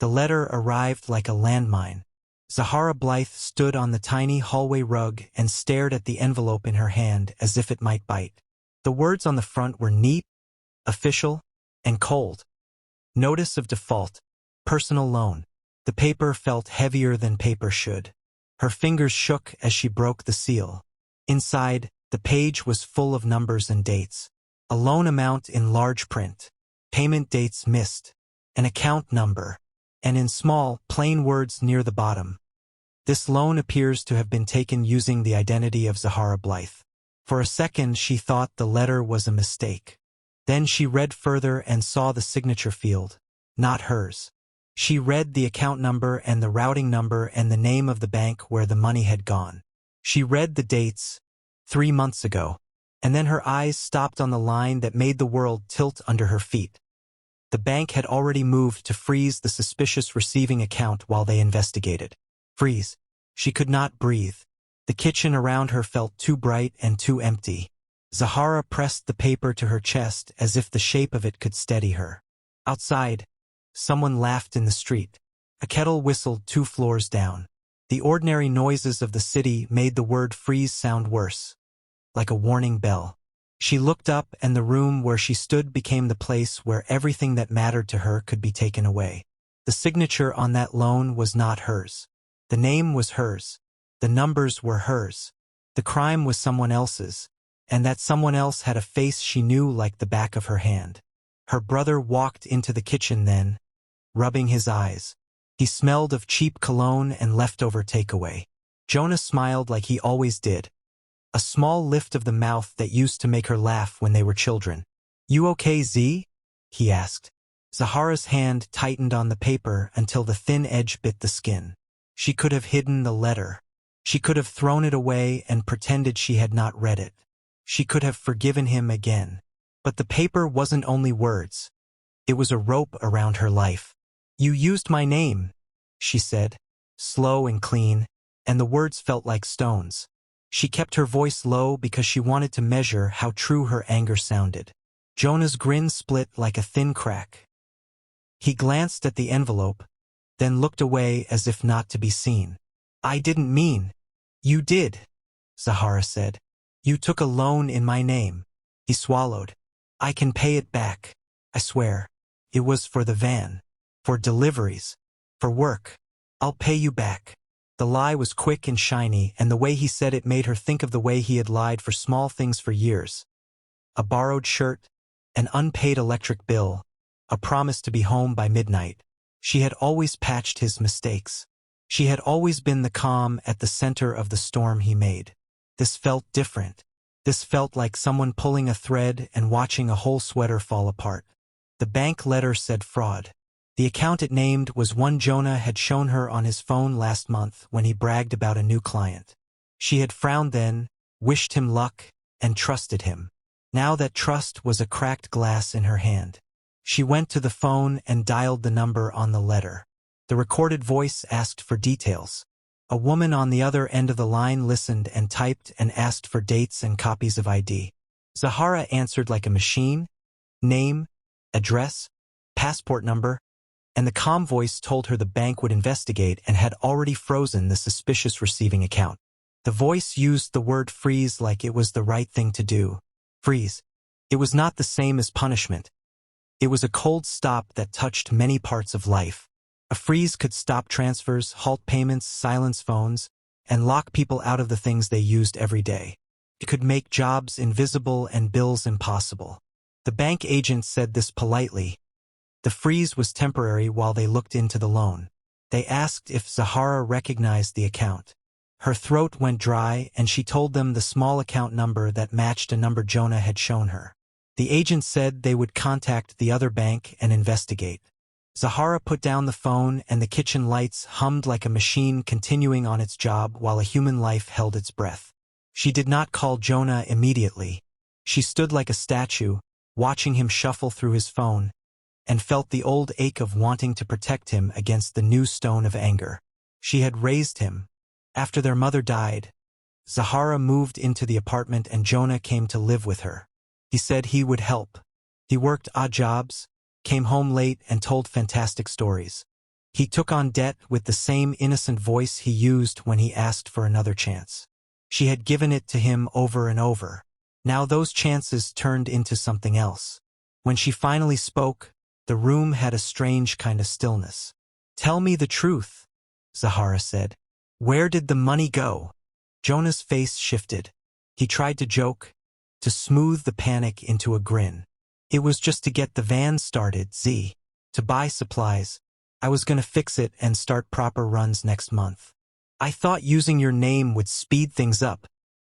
The letter arrived like a landmine. Zahara Blythe stood on the tiny hallway rug and stared at the envelope in her hand as if it might bite. The words on the front were neat, official, and cold. Notice of default. Personal loan. The paper felt heavier than paper should. Her fingers shook as she broke the seal. Inside, the page was full of numbers and dates. A loan amount in large print. Payment dates missed. An account number. And in small, plain words near the bottom. This loan appears to have been taken using the identity of Zahara Blythe. For a second she thought the letter was a mistake. Then she read further and saw the signature field. Not hers. She read the account number and the routing number and the name of the bank where the money had gone. She read the dates, 3 months ago, and then her eyes stopped on the line that made the world tilt under her feet. The bank had already moved to freeze the suspicious receiving account while they investigated. Freeze. She could not breathe. The kitchen around her felt too bright and too empty. Zahara pressed the paper to her chest as if the shape of it could steady her. Outside, someone laughed in the street. A kettle whistled 2 floors down. The ordinary noises of the city made the word freeze sound worse, like a warning bell. She looked up and the room where she stood became the place where everything that mattered to her could be taken away. The signature on that loan was not hers. The name was hers. The numbers were hers. The crime was someone else's, and that someone else had a face she knew like the back of her hand. Her brother walked into the kitchen then, rubbing his eyes. He smelled of cheap cologne and leftover takeaway. Jonah smiled like he always did. A small lift of the mouth that used to make her laugh when they were children. "You okay, Z?" he asked. Zahara's hand tightened on the paper until the thin edge bit the skin. She could have hidden the letter. She could have thrown it away and pretended she had not read it. She could have forgiven him again. But the paper wasn't only words. It was a rope around her life. "You used my name," she said, slow and clean, and the words felt like stones. She kept her voice low because she wanted to measure how true her anger sounded. Jonah's grin split like a thin crack. He glanced at the envelope, then looked away as if not to be seen. "I didn't mean." "You did," Zahara said. "You took a loan in my name." He swallowed. "I can pay it back, I swear. It was for the van. For deliveries. For work. I'll pay you back." The lie was quick and shiny, and the way he said it made her think of the way he had lied for small things for years. A borrowed shirt, an unpaid electric bill, a promise to be home by midnight. She had always patched his mistakes. She had always been the calm at the center of the storm he made. This felt different. This felt like someone pulling a thread and watching a whole sweater fall apart. The bank letter said fraud. The account it named was one Jonah had shown her on his phone last month when he bragged about a new client. She had frowned then, wished him luck, and trusted him. Now that trust was a cracked glass in her hand. She went to the phone and dialed the number on the letter. The recorded voice asked for details. A woman on the other end of the line listened and typed and asked for dates and copies of ID. Zahara answered like a machine. Name, address, passport number, and the calm voice told her the bank would investigate and had already frozen the suspicious receiving account. The voice used the word freeze like it was the right thing to do. Freeze. It was not the same as punishment. It was a cold stop that touched many parts of life. A freeze could stop transfers, halt payments, silence phones, and lock people out of the things they used every day. It could make jobs invisible and bills impossible. The bank agent said this politely. The freeze was temporary while they looked into the loan. They asked if Zahara recognized the account. Her throat went dry and she told them the small account number that matched a number Jonah had shown her. The agent said they would contact the other bank and investigate. Zahara put down the phone and the kitchen lights hummed like a machine continuing on its job while a human life held its breath. She did not call Jonah immediately. She stood like a statue, watching him shuffle through his phone, and felt the old ache of wanting to protect him against the new stone of anger. She had raised him. After their mother died, Zahara moved into the apartment and Jonah came to live with her. He said he would help. He worked odd jobs, came home late and told fantastic stories. He took on debt with the same innocent voice he used when he asked for another chance. She had given it to him over and over. Now those chances turned into something else. When she finally spoke, the room had a strange kind of stillness. "Tell me the truth," Zahara said. "Where did the money go?" Jonah's face shifted. He tried to joke, to smooth the panic into a grin. "It was just to get the van started, Z. To buy supplies. I was gonna fix it and start proper runs next month. I thought using your name would speed things up."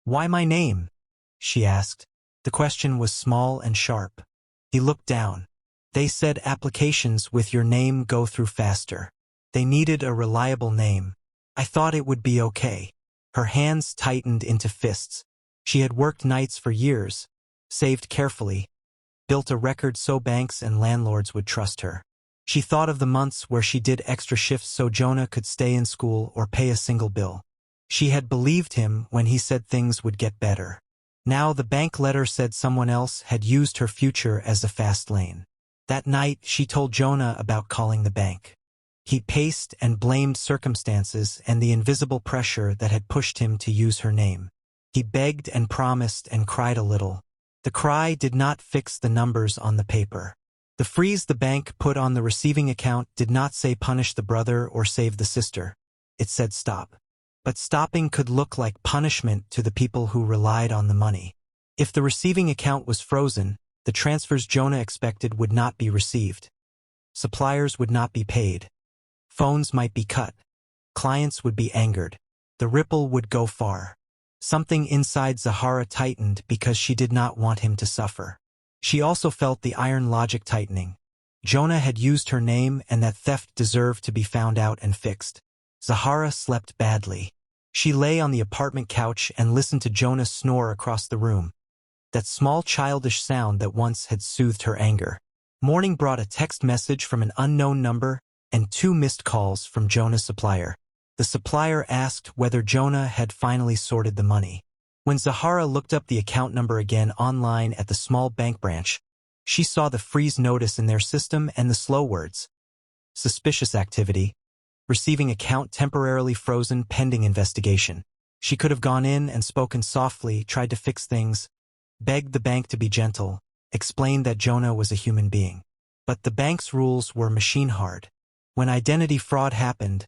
"Why my name?" she asked. The question was small and sharp. He looked down. "They said applications with your name go through faster. They needed a reliable name. I thought it would be okay." Her hands tightened into fists. She had worked nights for years, saved carefully, built a record so banks and landlords would trust her. She thought of the months where she did extra shifts so Jonah could stay in school or pay a single bill. She had believed him when he said things would get better. Now the bank letter said someone else had used her future as a fast lane. That night she told Jonah about calling the bank. He paced and blamed circumstances and the invisible pressure that had pushed him to use her name. He begged and promised and cried a little. The cry did not fix the numbers on the paper. The freeze the bank put on the receiving account did not say punish the brother or save the sister. It said stop. But stopping could look like punishment to the people who relied on the money. If the receiving account was frozen, the transfers Jonah expected would not be received. Suppliers would not be paid. Phones might be cut. Clients would be angered. The ripple would go far. Something inside Zahara tightened because she did not want him to suffer. She also felt the iron logic tightening. Jonah had used her name and that theft deserved to be found out and fixed. Zahara slept badly. She lay on the apartment couch and listened to Jonah snore across the room. That small childish sound that once had soothed her anger. Morning brought a text message from an unknown number and 2 missed calls from Jonah's supplier. The supplier asked whether Jonah had finally sorted the money. When Zahara looked up the account number again online at the small bank branch, she saw the freeze notice in their system and the slow words. Suspicious activity. Receiving account temporarily frozen pending investigation. She could have gone in and spoken softly, tried to fix things, begged the bank to be gentle, explained that Jonah was a human being. But the bank's rules were machine hard. When identity fraud happened,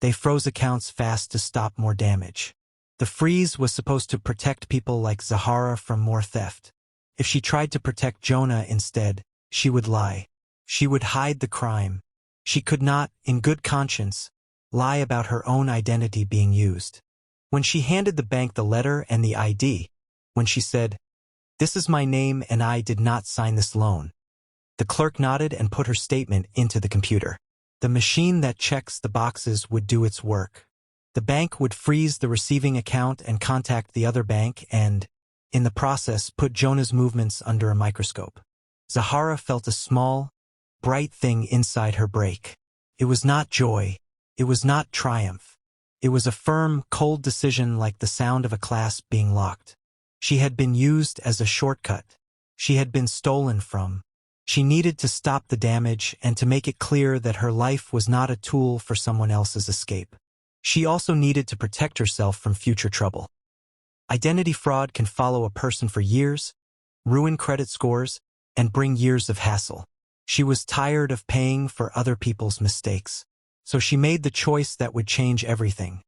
they froze accounts fast to stop more damage. The freeze was supposed to protect people like Zahara from more theft. If she tried to protect Jonah instead, she would lie. She would hide the crime. She could not, in good conscience, lie about her own identity being used. When she handed the bank the letter and the ID, when she said, "This is my name and I did not sign this loan," the clerk nodded and put her statement into the computer. The machine that checks the boxes would do its work. The bank would freeze the receiving account and contact the other bank and, in the process, put Jonah's movements under a microscope. Zahara felt a small, bright thing inside her break. It was not joy. It was not triumph. It was a firm, cold decision like the sound of a clasp being locked. She had been used as a shortcut. She had been stolen from. She needed to stop the damage and to make it clear that her life was not a tool for someone else's escape. She also needed to protect herself from future trouble. Identity fraud can follow a person for years, ruin credit scores, and bring years of hassle. She was tired of paying for other people's mistakes. So she made the choice that would change everything.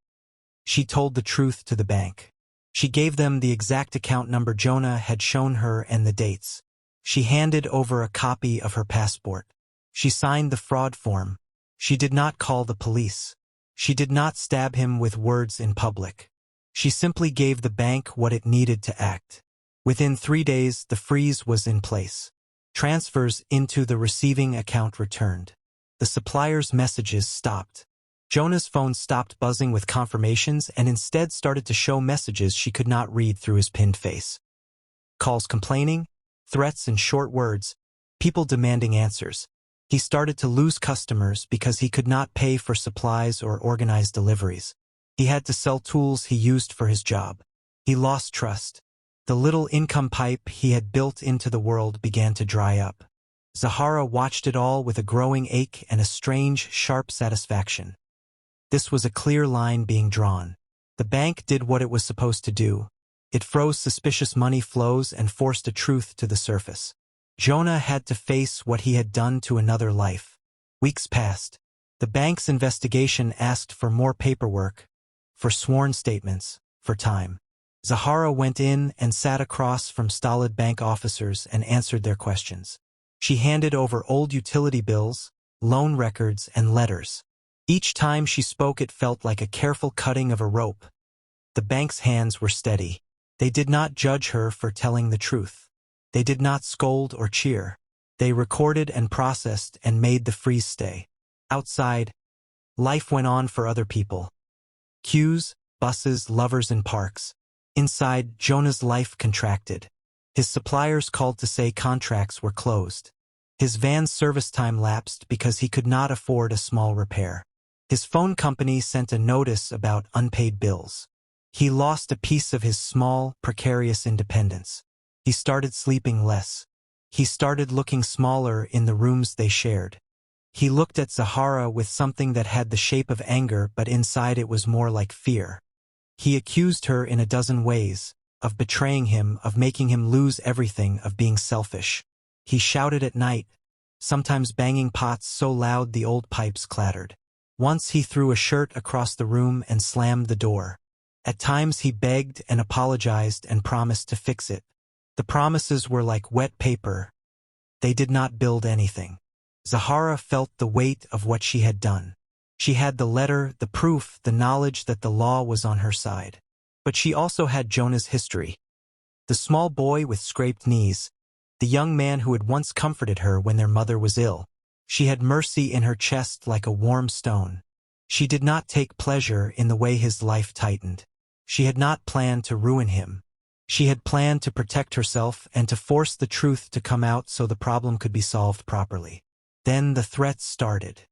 She told the truth to the bank. She gave them the exact account number Jonah had shown her and the dates. She handed over a copy of her passport. She signed the fraud form. She did not call the police. She did not stab him with words in public. She simply gave the bank what it needed to act. Within 3 days, the freeze was in place. Transfers into the receiving account returned. The supplier's messages stopped. Jonah's phone stopped buzzing with confirmations and instead started to show messages she could not read through his pinned face. Calls complaining, threats in short words, people demanding answers. He started to lose customers because he could not pay for supplies or organize deliveries. He had to sell tools he used for his job. He lost trust. The little income pipe he had built into the world began to dry up. Zahara watched it all with a growing ache and a strange, sharp satisfaction. This was a clear line being drawn. The bank did what it was supposed to do. It froze suspicious money flows and forced a truth to the surface. Jonah had to face what he had done to another life. Weeks passed. The bank's investigation asked for more paperwork, for sworn statements, for time. Zahara went in and sat across from stolid bank officers and answered their questions. She handed over old utility bills, loan records, and letters. Each time she spoke it felt like a careful cutting of a rope. The bank's hands were steady. They did not judge her for telling the truth. They did not scold or cheer. They recorded and processed and made the freeze stay. Outside, life went on for other people. Queues, buses, lovers in parks. Inside, Jonah's life contracted. His suppliers called to say contracts were closed. His van's service time lapsed because he could not afford a small repair. His phone company sent a notice about unpaid bills. He lost a piece of his small, precarious independence. He started sleeping less. He started looking smaller in the rooms they shared. He looked at Zahara with something that had the shape of anger, but inside it was more like fear. He accused her in a dozen ways, of betraying him, of making him lose everything, of being selfish. He shouted at night, sometimes banging pots so loud the old pipes clattered. Once he threw a shirt across the room and slammed the door. At times he begged and apologized and promised to fix it. The promises were like wet paper. They did not build anything. Zahara felt the weight of what she had done. She had the letter, the proof, the knowledge that the law was on her side. But she also had Jonah's history. The small boy with scraped knees, the young man who had once comforted her when their mother was ill. She had mercy in her chest like a warm stone. She did not take pleasure in the way his life tightened. She had not planned to ruin him. She had planned to protect herself and to force the truth to come out so the problem could be solved properly. Then the threats started.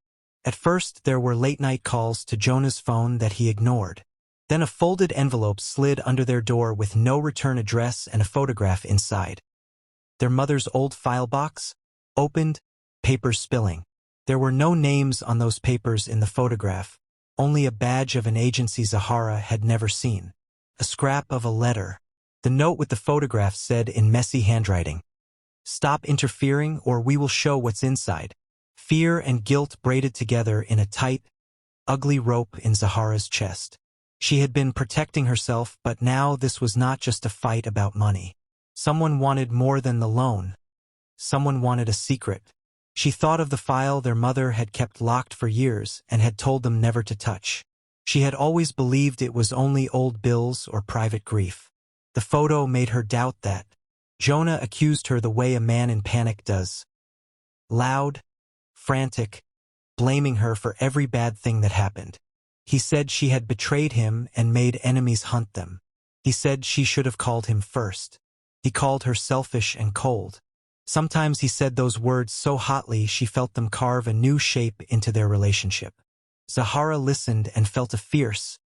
At first there were late-night calls to Jonah's phone that he ignored. Then a folded envelope slid under their door with no return address and a photograph inside. Their mother's old file box? Opened, papers spilling. There were no names on those papers in the photograph, only a badge of an agency Zahara had never seen. A scrap of a letter. The note with the photograph said in messy handwriting, "Stop interfering or we will show what's inside." Fear and guilt braided together in a tight, ugly rope in Zahara's chest. She had been protecting herself, but now this was not just a fight about money. Someone wanted more than the loan. Someone wanted a secret. She thought of the file their mother had kept locked for years and had told them never to touch. She had always believed it was only old bills or private grief. The photo made her doubt that. Jonah accused her the way a man in panic does. Loud, frantic, blaming her for every bad thing that happened. He said she had betrayed him and made enemies hunt them. He said she should have called him first. He called her selfish and cold. Sometimes he said those words so hotly she felt them carve a new shape into their relationship. Zahara listened and felt a fierce,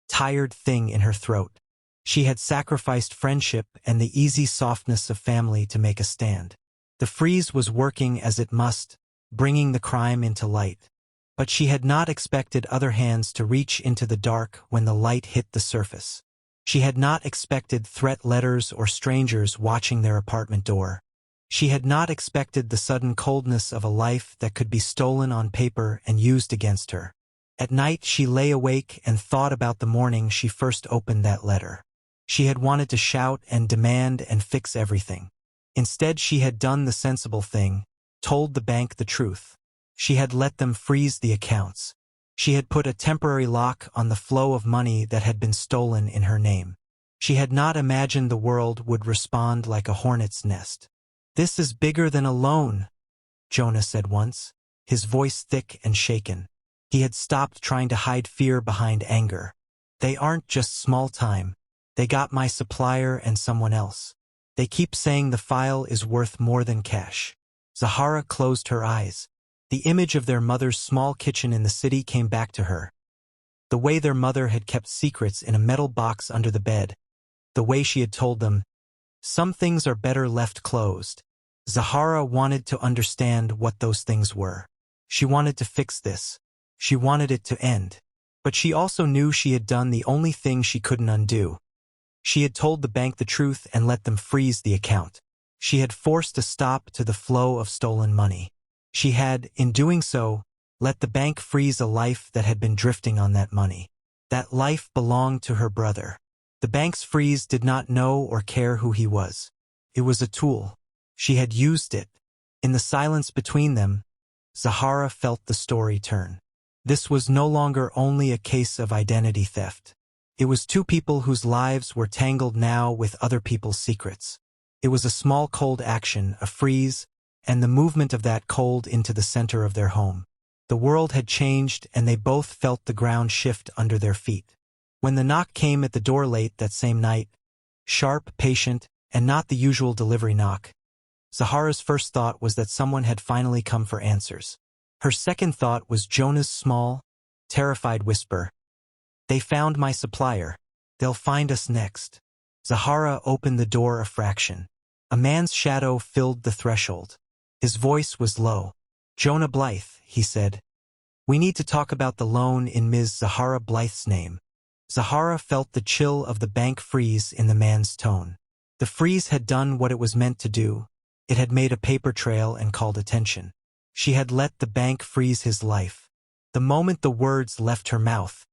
tired thing in her throat. She had sacrificed friendship and the easy softness of family to make a stand. The freeze was working as it must, bringing the crime into light. But she had not expected other hands to reach into the dark when the light hit the surface. She had not expected threat letters or strangers watching their apartment door. She had not expected the sudden coldness of a life that could be stolen on paper and used against her. At night she lay awake and thought about the morning she first opened that letter. She had wanted to shout and demand and fix everything. Instead she had done the sensible thing, told the bank the truth. She had let them freeze the accounts. She had put a temporary lock on the flow of money that had been stolen in her name. She had not imagined the world would respond like a hornet's nest. "This is bigger than a loan," Jonah said once, his voice thick and shaken. He had stopped trying to hide fear behind anger. "They aren't just small time. They got my supplier and someone else. They keep saying the file is worth more than cash." Zahara closed her eyes. The image of their mother's small kitchen in the city came back to her. The way their mother had kept secrets in a metal box under the bed. The way she had told them, "Some things are better left closed." Zahara wanted to understand what those things were. She wanted to fix this. She wanted it to end. But she also knew she had done the only thing she couldn't undo. She had told the bank the truth and let them freeze the account. She had forced a stop to the flow of stolen money. She had, in doing so, let the bank freeze a life that had been drifting on that money. That life belonged to her brother. The bank's freeze did not know or care who he was. It was a tool. She had used it. In the silence between them, Zahara felt the story turn. This was no longer only a case of identity theft. It was two people whose lives were tangled now with other people's secrets. It was a small cold action, a freeze, and the movement of that cold into the center of their home. The world had changed and they both felt the ground shift under their feet. When the knock came at the door late that same night, sharp, patient, and not the usual delivery knock, Zahara's first thought was that someone had finally come for answers. Her second thought was Jonah's small, terrified whisper, "They found my supplier. They'll find us next." Zahara opened the door a fraction. A man's shadow filled the threshold. His voice was low. "Jonah Blythe," he said. "We need to talk about the loan in Ms. Zahara Blythe's name." Zahara felt the chill of the bank freeze in the man's tone. The freeze had done what it was meant to do. It had made a paper trail and called attention. She had let the bank freeze his life. The moment the words left her mouth,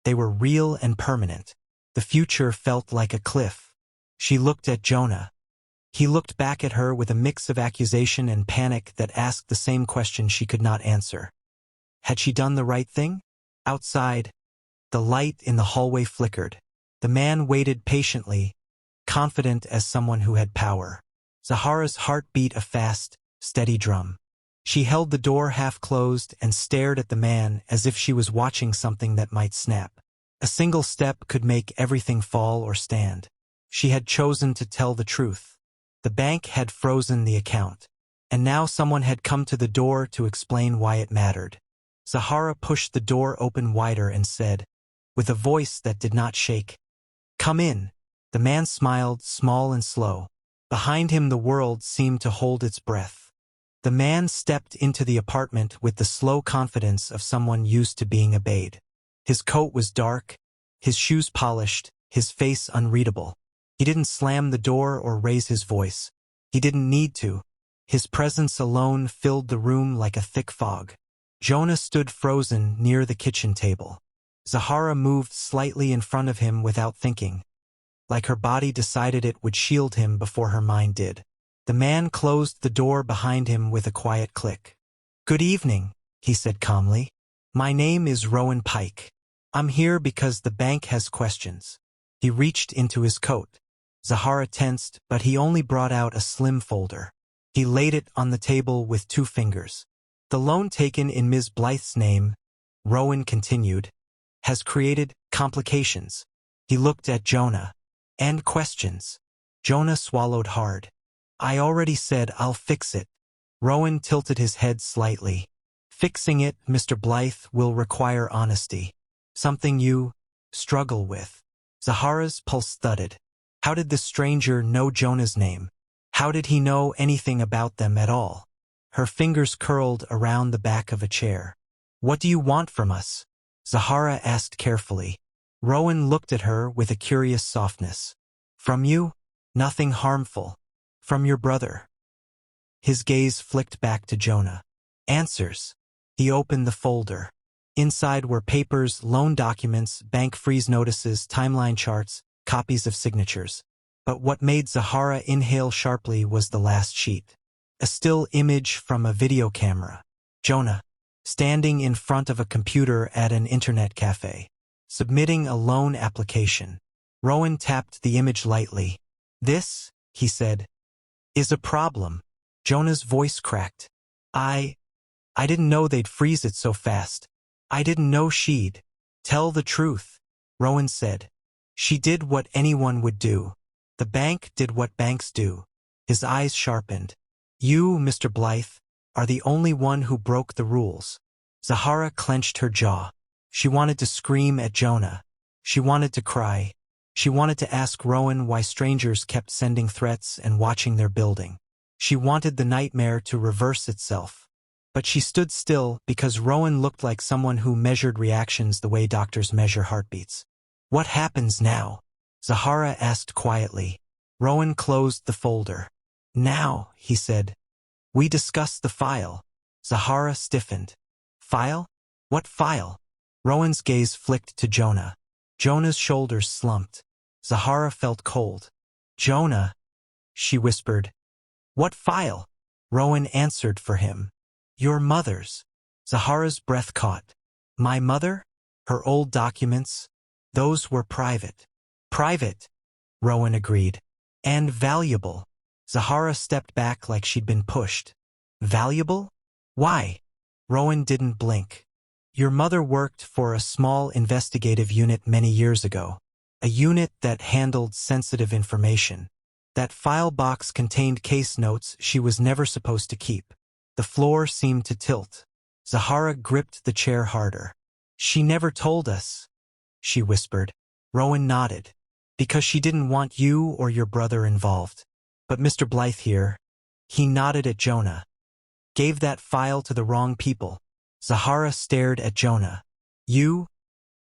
they were real and permanent. The future felt like a cliff. She looked at Jonah. He looked back at her with a mix of accusation and panic that asked the same question she could not answer. Had she done the right thing? Outside, the light in the hallway flickered. The man waited patiently, confident as someone who had power. Zahara's heart beat a fast, steady drum. She held the door half closed and stared at the man as if she was watching something that might snap. A single step could make everything fall or stand. She had chosen to tell the truth. The bank had frozen the account. And now someone had come to the door to explain why it mattered. Zahara pushed the door open wider and said, with a voice that did not shake, "Come in." The man smiled, small and slow. Behind him the world seemed to hold its breath. The man stepped into the apartment with the slow confidence of someone used to being obeyed. His coat was dark, his shoes polished, his face unreadable. He didn't slam the door or raise his voice. He didn't need to. His presence alone filled the room like a thick fog. Jonah stood frozen near the kitchen table. Zahara moved slightly in front of him without thinking, like her body decided it would shield him before her mind did. The man closed the door behind him with a quiet click. "Good evening," he said calmly. "My name is Rowan Pike. I'm here because the bank has questions." He reached into his coat. Zahara tensed, but he only brought out a slim folder. He laid it on the table with 2 fingers. "The loan taken in Ms. Blythe's name," Rowan continued, "has created complications." He looked at Jonah. "And questions." Jonah swallowed hard. "I already said I'll fix it." Rowan tilted his head slightly. "Fixing it, Mr. Blythe, will require honesty. Something you struggle with." Zahara's pulse thudded. How did this stranger know Jonah's name? How did he know anything about them at all? Her fingers curled around the back of a chair. "What do you want from us?" Zahara asked carefully. Rowan looked at her with a curious softness. "From you? Nothing harmful. From your brother." His gaze flicked back to Jonah. "Answers." He opened the folder. Inside were papers, loan documents, bank freeze notices, timeline charts, copies of signatures. But what made Zahara inhale sharply was the last sheet. A still image from a video camera. Jonah, standing in front of a computer at an internet cafe, submitting a loan application. Rowan tapped the image lightly. "This," he said, "is a problem." Jonah's voice cracked. I didn't know they'd freeze it so fast. I didn't know she'd tell the truth." Rowan said. "She did what anyone would do. The bank did what banks do." His eyes sharpened. "You, Mr. Blythe, are the only one who broke the rules." Zahara clenched her jaw. She wanted to scream at Jonah. She wanted to cry. She wanted to ask Rowan why strangers kept sending threats and watching their building. She wanted the nightmare to reverse itself. But she stood still because Rowan looked like someone who measured reactions the way doctors measure heartbeats. "What happens now?" Zahara asked quietly. Rowan closed the folder. "Now," he said, "we discuss the file." Zahara stiffened. "File? What file?" Rowan's gaze flicked to Jonah. Jonah's shoulders slumped. Zahara felt cold. "Jonah," she whispered. "What file?" Rowan answered for him. "Your mother's." Zahara's breath caught. "My mother? Her old documents? Those were private." "Private," Rowan agreed. "And valuable." Zahara stepped back like she'd been pushed. "Valuable? Why?" Rowan didn't blink. "Your mother worked for a small investigative unit many years ago. A unit that handled sensitive information. That file box contained case notes she was never supposed to keep." The floor seemed to tilt. Zahara gripped the chair harder. "She never told us," she whispered. Rowan nodded. "Because she didn't want you or your brother involved. But Mr. Blythe here," he nodded at Jonah, "gave that file to the wrong people." Zahara stared at Jonah. You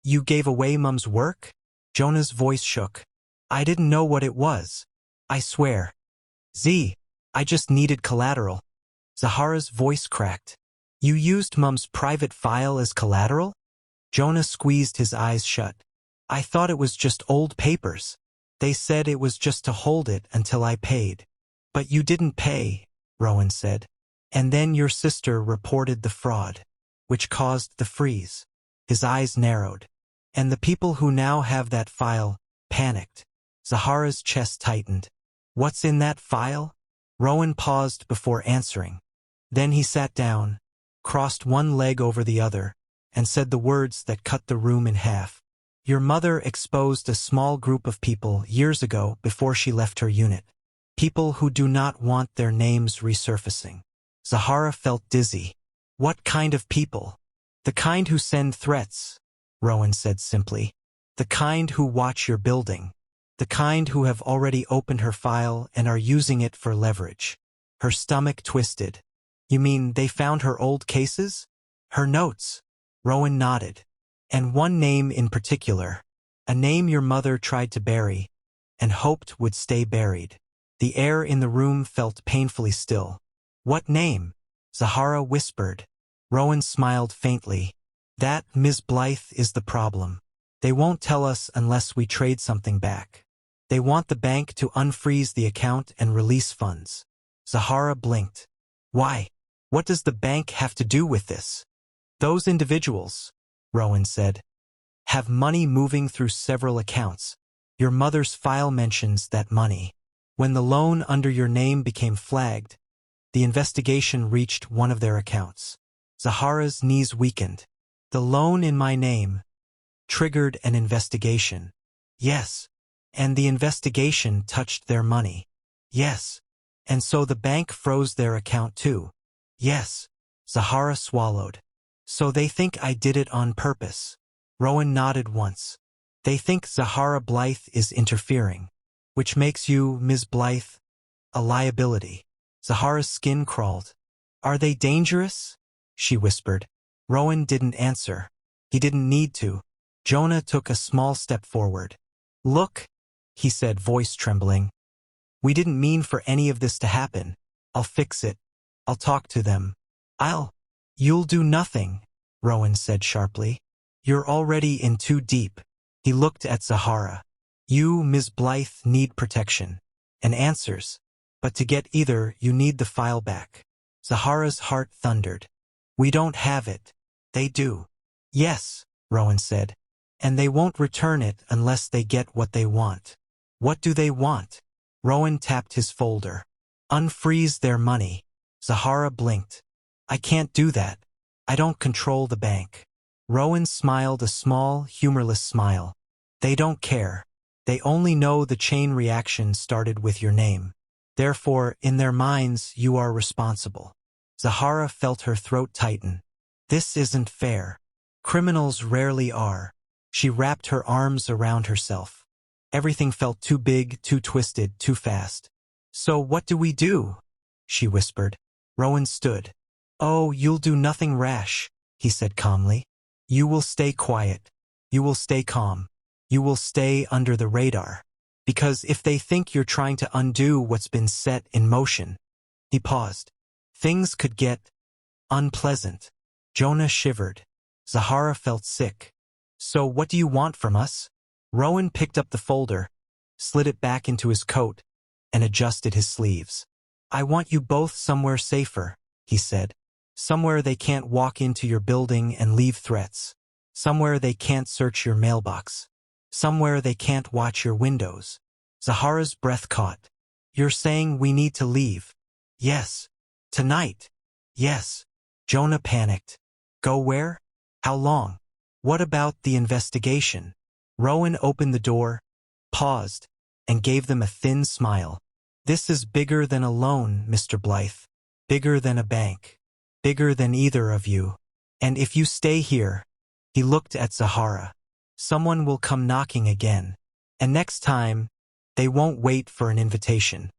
gave away Mum's work?" Jonah's voice shook. "I didn't know what it was. I swear. I just needed collateral." Zahara's voice cracked. "You used Mum's private file as collateral?" Jonah squeezed his eyes shut. "I thought it was just old papers. They said it was just to hold it until I paid." "But you didn't pay," Rowan said. "And then your sister reported the fraud, which caused the freeze." His eyes narrowed. "And the people who now have that file panicked." Zahara's chest tightened. "What's in that file?" Rowan paused before answering. Then he sat down, crossed one leg over the other, and said the words that cut the room in half. "Your mother exposed a small group of people years ago before she left her unit. People who do not want their names resurfacing." Zahara felt dizzy. "What kind of people?" "The kind who send threats," Rowan said simply. "The kind who watch your building. The kind who have already opened her file and are using it for leverage." Her stomach twisted. "You mean they found her old cases?" "Her notes." Rowan nodded. "And one name in particular. A name your mother tried to bury, and hoped would stay buried." The air in the room felt painfully still. "What name?" Zahara whispered. Rowan smiled faintly. "That, Ms. Blythe, is the problem. They won't tell us unless we trade something back. They want the bank to unfreeze the account and release funds." Zahara blinked. "Why? What does the bank have to do with this?" "Those individuals," Rowan said, "have money moving through several accounts. Your mother's file mentions that money. When the loan under your name became flagged, the investigation reached one of their accounts." Zahara's knees weakened. "The loan in my name triggered an investigation." "Yes." "And the investigation touched their money." "Yes." "And so the bank froze their account too." "Yes." Zahara swallowed. "So they think I did it on purpose." Rowan nodded once. "They think Zahara Blythe is interfering, which makes you, Ms. Blythe, a liability." Zahara's skin crawled. "Are they dangerous?" she whispered. Rowan didn't answer. He didn't need to. Jonah took a small step forward. "Look," he said, voice trembling. "We didn't mean for any of this to happen. I'll fix it. I'll talk to them. You'll do nothing," Rowan said sharply. "You're already in too deep." He looked at Zahara. "You, Ms. Blythe, need protection. And answers. But to get either, you need the file back." Zahara's heart thundered. "We don't have it. They do." "Yes," Rowan said. "And they won't return it unless they get what they want." "What do they want?" Rowan tapped his folder. "Unfreeze their money." Zahara blinked. "I can't do that. I don't control the bank." Rowan smiled a small, humorless smile. "They don't care. They only know the chain reaction started with your name. Therefore, in their minds, you are responsible." Zahara felt her throat tighten. "This isn't fair. Criminals rarely are." She wrapped her arms around herself. Everything felt too big, too twisted, too fast. "So what do we do?" she whispered. Rowan stood. Oh, you'll do nothing rash, he said calmly. You will stay quiet. You will stay calm. You will stay under the radar. Because if they think you're trying to undo what's been set in motion. He paused. Things could get unpleasant. Jonah shivered. Zahara felt sick. So what do you want from us? Rowan picked up the folder, slid it back into his coat, and adjusted his sleeves. I want you both somewhere safer, he said. Somewhere they can't walk into your building and leave threats. Somewhere they can't search your mailbox. Somewhere they can't watch your windows. Zahara's breath caught. You're saying we need to leave? Yes. Tonight? Yes. Jonah panicked. Go where? How long? What about the investigation? Rowan opened the door, paused, and gave them a thin smile. This is bigger than a loan, Mr. Blythe. Bigger than a bank. Bigger than either of you. And if you stay here, he looked at Zahara, someone will come knocking again. And next time, they won't wait for an invitation.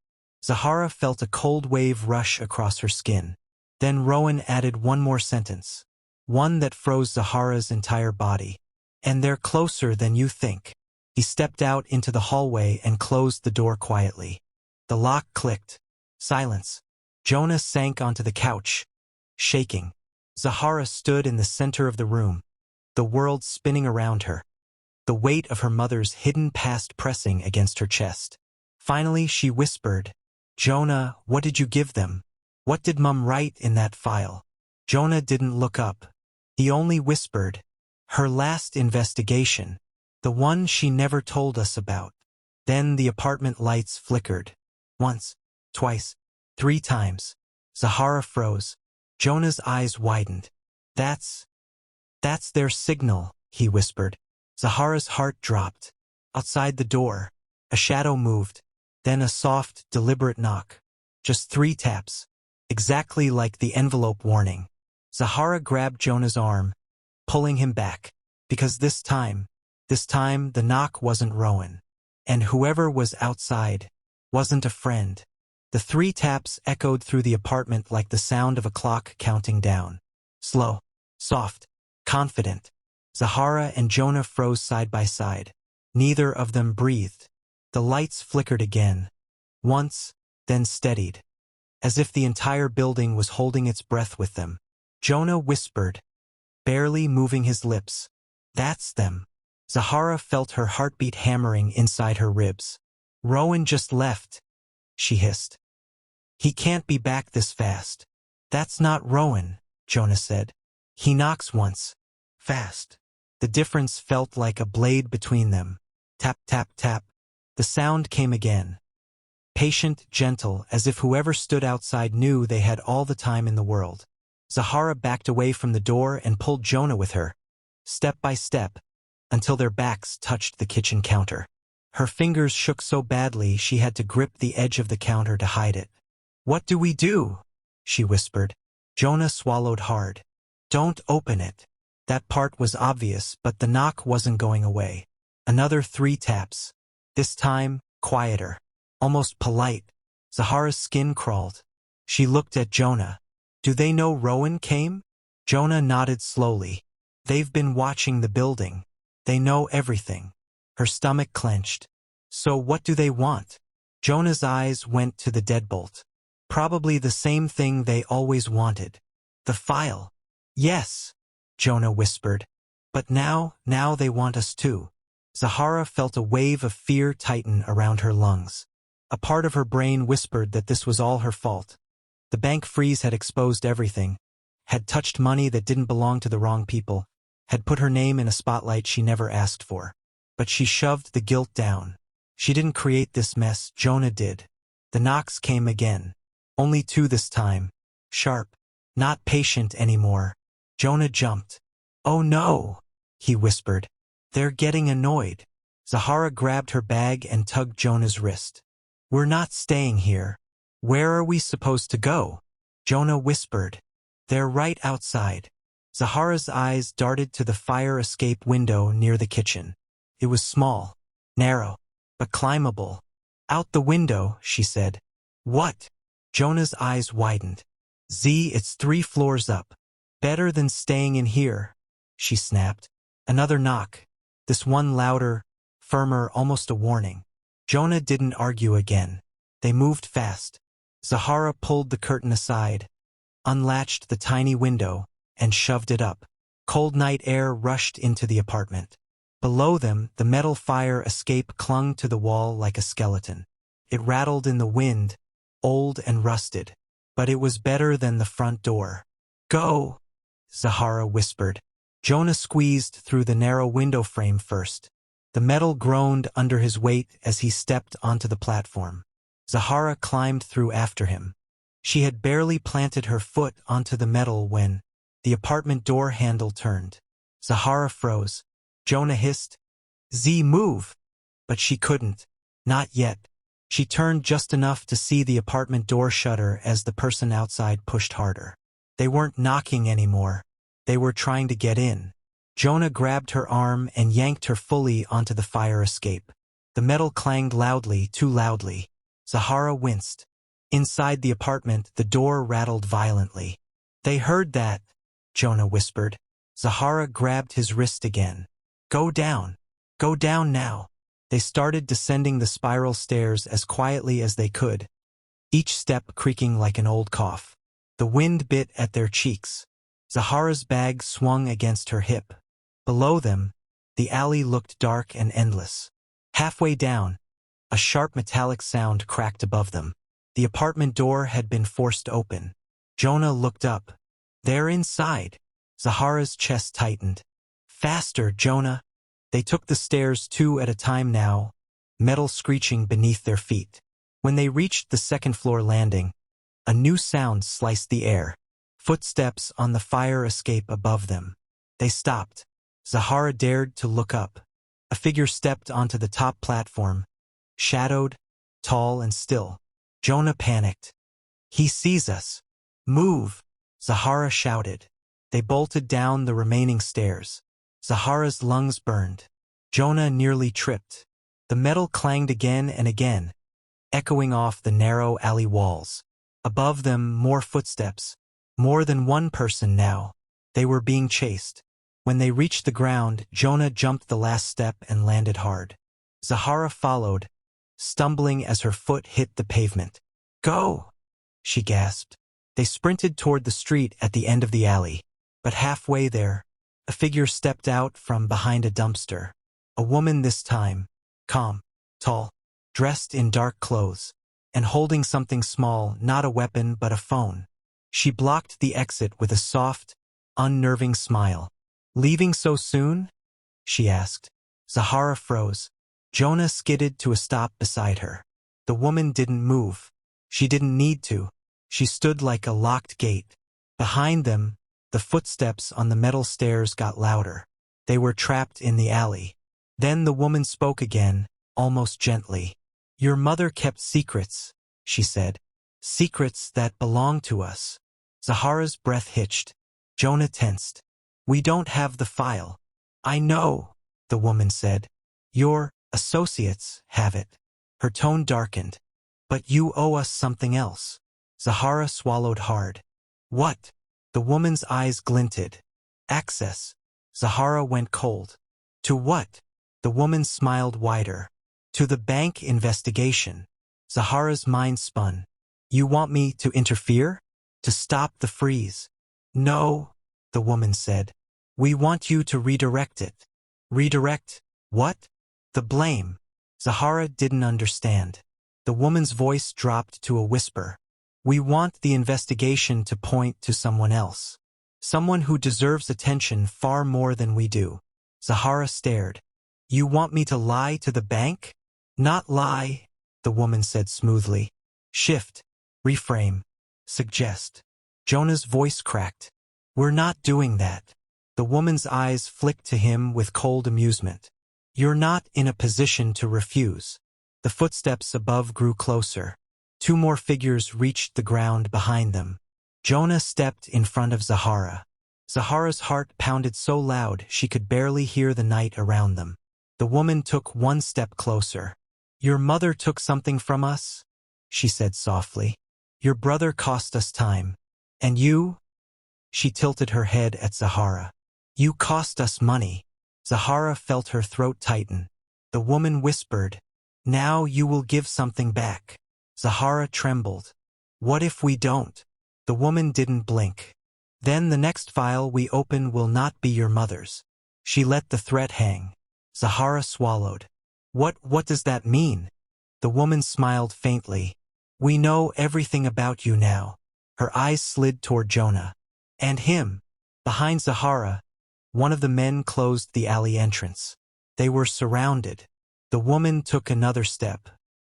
Zahara felt a cold wave rush across her skin. Then Rowan added one more sentence. One that froze Zahara's entire body. And they're closer than you think. He stepped out into the hallway and closed the door quietly. The lock clicked. Silence. Jonah sank onto the couch, shaking. Zahara stood in the center of the room, the world spinning around her, the weight of her mother's hidden past pressing against her chest. Finally, she whispered, Jonah, what did you give them? What did Mum write in that file? Jonah didn't look up. He only whispered, her last investigation, the one she never told us about. Then the apartment lights flickered. Once, twice, 3 times. Zahara froze. Jonah's eyes widened. That's their signal, he whispered. Zahara's heart dropped. Outside the door, a shadow moved, then a soft, deliberate knock. Just 3 taps. Exactly like the envelope warning. Zahara grabbed Jonah's arm, pulling him back. Because this time the knock wasn't Rowan. And whoever was outside wasn't a friend. The 3 taps echoed through the apartment like the sound of a clock counting down. Slow, soft, confident. Zahara and Jonah froze side by side. Neither of them breathed. The lights flickered again. Once, then steadied. As if the entire building was holding its breath with them. Jonah whispered, barely moving his lips. That's them. Zahara felt her heartbeat hammering inside her ribs. Rowan just left, she hissed. He can't be back this fast. That's not Rowan, Jonah said. He knocks once. Fast. The difference felt like a blade between them. Tap, tap, tap. The sound came again. Patient, gentle, as if whoever stood outside knew they had all the time in the world. Zahara backed away from the door and pulled Jonah with her, step by step, until their backs touched the kitchen counter. Her fingers shook so badly she had to grip the edge of the counter to hide it. What do we do? She whispered. Jonah swallowed hard. Don't open it. That part was obvious, but the knock wasn't going away. Another 3 taps. This time, quieter. Almost polite. Zahara's skin crawled. She looked at Jonah. Do they know Rowan came? Jonah nodded slowly. They've been watching the building. They know everything. Her stomach clenched. So what do they want? Jonah's eyes went to the deadbolt. Probably the same thing they always wanted. The file. Yes, Jonah whispered. But now they want us too. Zahara felt a wave of fear tighten around her lungs. A part of her brain whispered that this was all her fault. The bank freeze had exposed everything, had touched money that didn't belong to the wrong people, had put her name in a spotlight she never asked for. But she shoved the guilt down. She didn't create this mess, Jonah did. The knocks came again. Only 2 this time. Sharp. Not patient anymore. Jonah jumped. Oh no, he whispered. They're getting annoyed. Zahara grabbed her bag and tugged Jonah's wrist. We're not staying here. Where are we supposed to go? Jonah whispered. They're right outside. Zahara's eyes darted to the fire escape window near the kitchen. It was small, narrow, but climbable. Out the window, she said. What? Jonah's eyes widened. It's 3 floors up. Better than staying in here, she snapped. Another knock. This one louder, firmer, almost a warning. Jonah didn't argue again. They moved fast. Zahara pulled the curtain aside, unlatched the tiny window, and shoved it up. Cold night air rushed into the apartment. Below them, the metal fire escape clung to the wall like a skeleton. It rattled in the wind, old and rusted. But it was better than the front door. Go, Zahara whispered. Jonah squeezed through the narrow window frame first. The metal groaned under his weight as he stepped onto the platform. Zahara climbed through after him. She had barely planted her foot onto the metal when the apartment door handle turned. Zahara froze. Jonah hissed, Move! But she couldn't. Not yet. She turned just enough to see the apartment door shutter as the person outside pushed harder. They weren't knocking anymore. They were trying to get in. Jonah grabbed her arm and yanked her fully onto the fire escape. The metal clanged loudly, too loudly. Zahara winced. Inside the apartment, the door rattled violently. They heard that, Jonah whispered. Zahara grabbed his wrist again. Go down. Go down now. They started descending the spiral stairs as quietly as they could, each step creaking like an old cough. The wind bit at their cheeks. Zahara's bag swung against her hip. Below them, the alley looked dark and endless. Halfway down, a sharp metallic sound cracked above them. The apartment door had been forced open. Jonah looked up. They're inside. Zahara's chest tightened. Faster, Jonah. They took the stairs 2 at a time now, metal screeching beneath their feet. When they reached the second-floor landing, a new sound sliced the air. Footsteps on the fire escape above them. They stopped. Zahara dared to look up. A figure stepped onto the top platform, shadowed, tall and still. Jonah panicked. He sees us. Move! Zahara shouted. They bolted down the remaining stairs. Zahara's lungs burned. Jonah nearly tripped. The metal clanged again and again, echoing off the narrow alley walls. Above them, more footsteps. More than one person now. They were being chased. When they reached the ground, Jonah jumped the last step and landed hard. Zahara followed, stumbling as her foot hit the pavement. Go! She gasped. They sprinted toward the street at the end of the alley. But halfway there, a figure stepped out from behind a dumpster. A woman this time, calm, tall, dressed in dark clothes, and holding something small, not a weapon but a phone. She blocked the exit with a soft, unnerving smile. Leaving so soon? She asked. Zahara froze. Jonah skidded to a stop beside her. The woman didn't move. She didn't need to. She stood like a locked gate. Behind them, the footsteps on the metal stairs got louder. They were trapped in the alley. Then the woman spoke again, almost gently. Your mother kept secrets, she said. Secrets that belong to us. Zahara's breath hitched. Jonah tensed. We don't have the file. I know, the woman said. Your associates have it. Her tone darkened. But you owe us something else. Zahara swallowed hard. What? The woman's eyes glinted. Access. Zahara went cold. To what? The woman smiled wider. To the bank investigation. Zahara's mind spun. You want me to interfere? To stop the freeze? No, the woman said. We want you to redirect it. Redirect? What? The blame. Zahara didn't understand. The woman's voice dropped to a whisper. We want the investigation to point to someone else. Someone who deserves attention far more than we do. Zahara stared. You want me to lie to the bank? Not lie, the woman said smoothly. Shift. Reframe. Suggest. Jonah's voice cracked. We're not doing that. The woman's eyes flicked to him with cold amusement. You're not in a position to refuse. The footsteps above grew closer. 2 more figures reached the ground behind them. Jonah stepped in front of Zahara. Zahara's heart pounded so loud she could barely hear the night around them. The woman took 1 step closer. Your mother took something from us? She said softly. Your brother cost us time. And you? She tilted her head at Zahara. You cost us money. Zahara felt her throat tighten. The woman whispered, Now you will give something back. Zahara trembled. What if we don't? The woman didn't blink. Then the next file we open will not be your mother's. She let the threat hang. Zahara swallowed. What does that mean? The woman smiled faintly. We know everything about you now. Her eyes slid toward Jonah. And him. Behind Zahara, one of the men closed the alley entrance. They were surrounded. The woman took another step.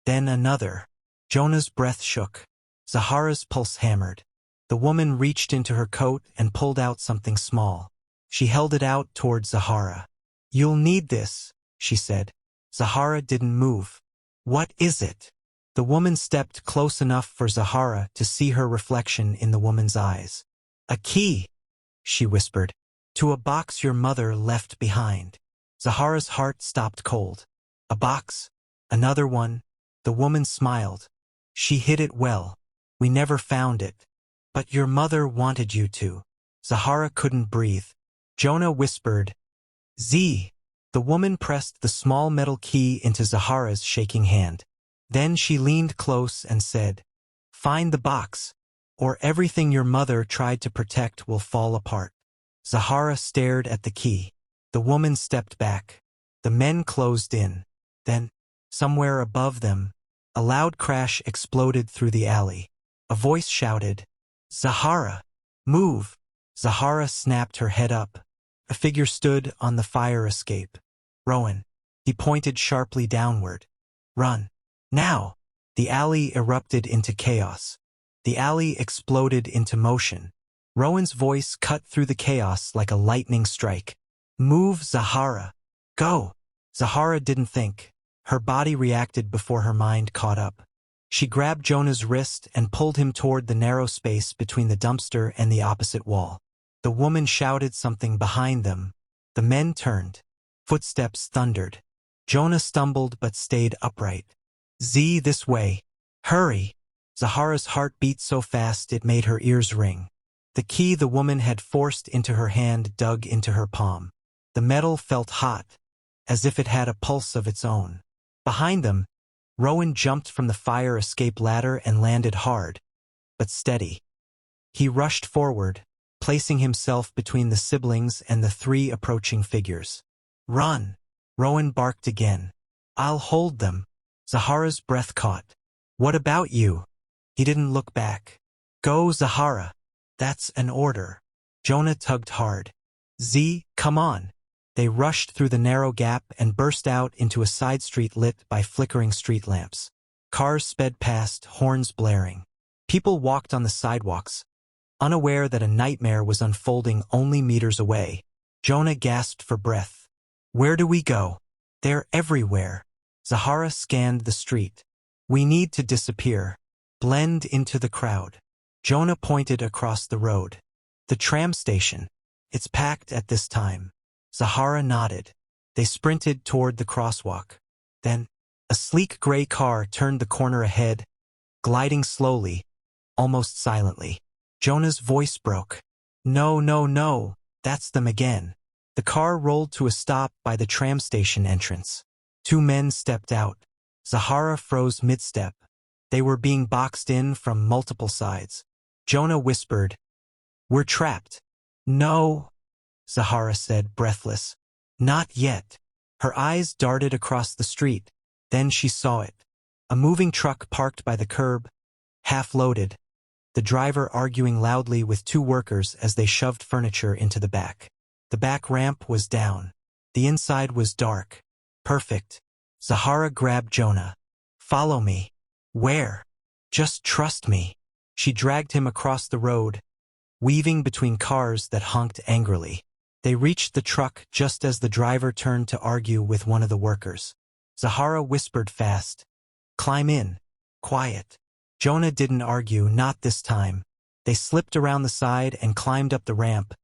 Then another. Jonah's breath shook. Zahara's pulse hammered. The woman reached into her coat and pulled out something small. She held it out toward Zahara. You'll need this, she said. Zahara didn't move. What is it? The woman stepped close enough for Zahara to see her reflection in the woman's eyes. A key, she whispered, to a box your mother left behind. Zahara's heart stopped cold. A box? Another one? The woman smiled. She hid it well. We never found it. But your mother wanted you to. Zahara couldn't breathe. Jonah whispered, Z. The woman pressed the small metal key into Zahara's shaking hand. Then she leaned close and said, Find the box, or everything your mother tried to protect will fall apart. Zahara stared at the key. The woman stepped back. The men closed in. Then, somewhere above them, a loud crash exploded through the alley. A voice shouted, Zahara, move! Zahara snapped her head up. A figure stood on the fire escape. Rowan. He pointed sharply downward. Run. Now! The alley erupted into chaos. The alley exploded into motion. Rowan's voice cut through the chaos like a lightning strike. Move, Zahara. Go! Zahara didn't think. Her body reacted before her mind caught up. She grabbed Jonah's wrist and pulled him toward the narrow space between the dumpster and the opposite wall. The woman shouted something behind them. The men turned. Footsteps thundered. Jonah stumbled but stayed upright. Z, this way. Hurry! Zahara's heart beat so fast it made her ears ring. The key the woman had forced into her hand dug into her palm. The metal felt hot, as if it had a pulse of its own. Behind them, Rowan jumped from the fire escape ladder and landed hard, but steady. He rushed forward, placing himself between the siblings and the three approaching figures. Run! Rowan barked again. I'll hold them. Zahara's breath caught. What about you? He didn't look back. Go, Zahara. That's an order. Jonah tugged hard. Z, come on. They rushed through the narrow gap and burst out into a side street lit by flickering street lamps. Cars sped past, horns blaring. People walked on the sidewalks, unaware that a nightmare was unfolding only meters away. Jonah gasped for breath. Where do we go? They're everywhere. Zahara scanned the street. We need to disappear. Blend into the crowd. Jonah pointed across the road. The tram station. It's packed at this time. Zahara nodded. They sprinted toward the crosswalk. Then, a sleek gray car turned the corner ahead, gliding slowly, almost silently. Jonah's voice broke. No, no, no, that's them again. The car rolled to a stop by the tram station entrance. Two men stepped out. Zahara froze mid-step. They were being boxed in from multiple sides. Jonah whispered, We're trapped. No, Zahara said, breathless. Not yet. Her eyes darted across the street. Then she saw it. A moving truck parked by the curb, half loaded. The driver arguing loudly with two workers as they shoved furniture into the back. The back ramp was down. The inside was dark. Perfect. Zahara grabbed Jonah. Follow me. Where? Just trust me. She dragged him across the road, weaving between cars that honked angrily. They reached the truck just as the driver turned to argue with one of the workers. Zahara whispered fast, Climb in. Quiet. Jonah didn't argue, not this time. They slipped around the side and climbed up the ramp,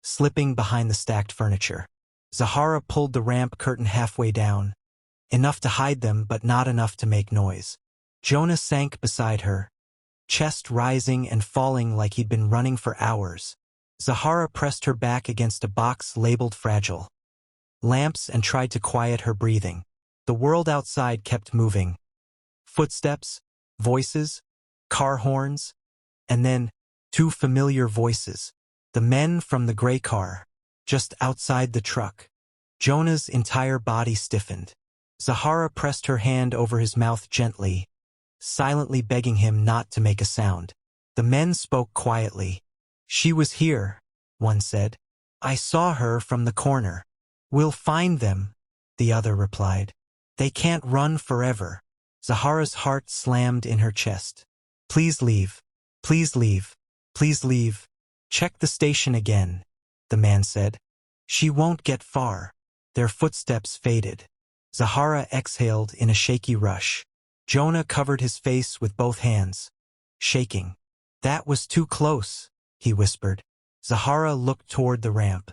slipping behind the stacked furniture. Zahara pulled the ramp curtain halfway down, enough to hide them but not enough to make noise. Jonah sank beside her, chest rising and falling like he'd been running for hours. Zahara pressed her back against a box labeled fragile lamps and tried to quiet her breathing. The world outside kept moving. Footsteps, voices, car horns, and then 2 familiar voices. The men from the gray car, just outside the truck. Jonah's entire body stiffened. Zahara pressed her hand over his mouth gently, silently begging him not to make a sound. The men spoke quietly. "She was here," one said. "I saw her from the corner." "We'll find them," the other replied. "They can't run forever." Zahara's heart slammed in her chest. "Please leave. Please leave. Please leave." "Check the station again," the man said. "She won't get far." Their footsteps faded. Zahara exhaled in a shaky rush. Jonah covered his face with both hands, shaking. "That was too close," he whispered. Zahara looked toward the ramp.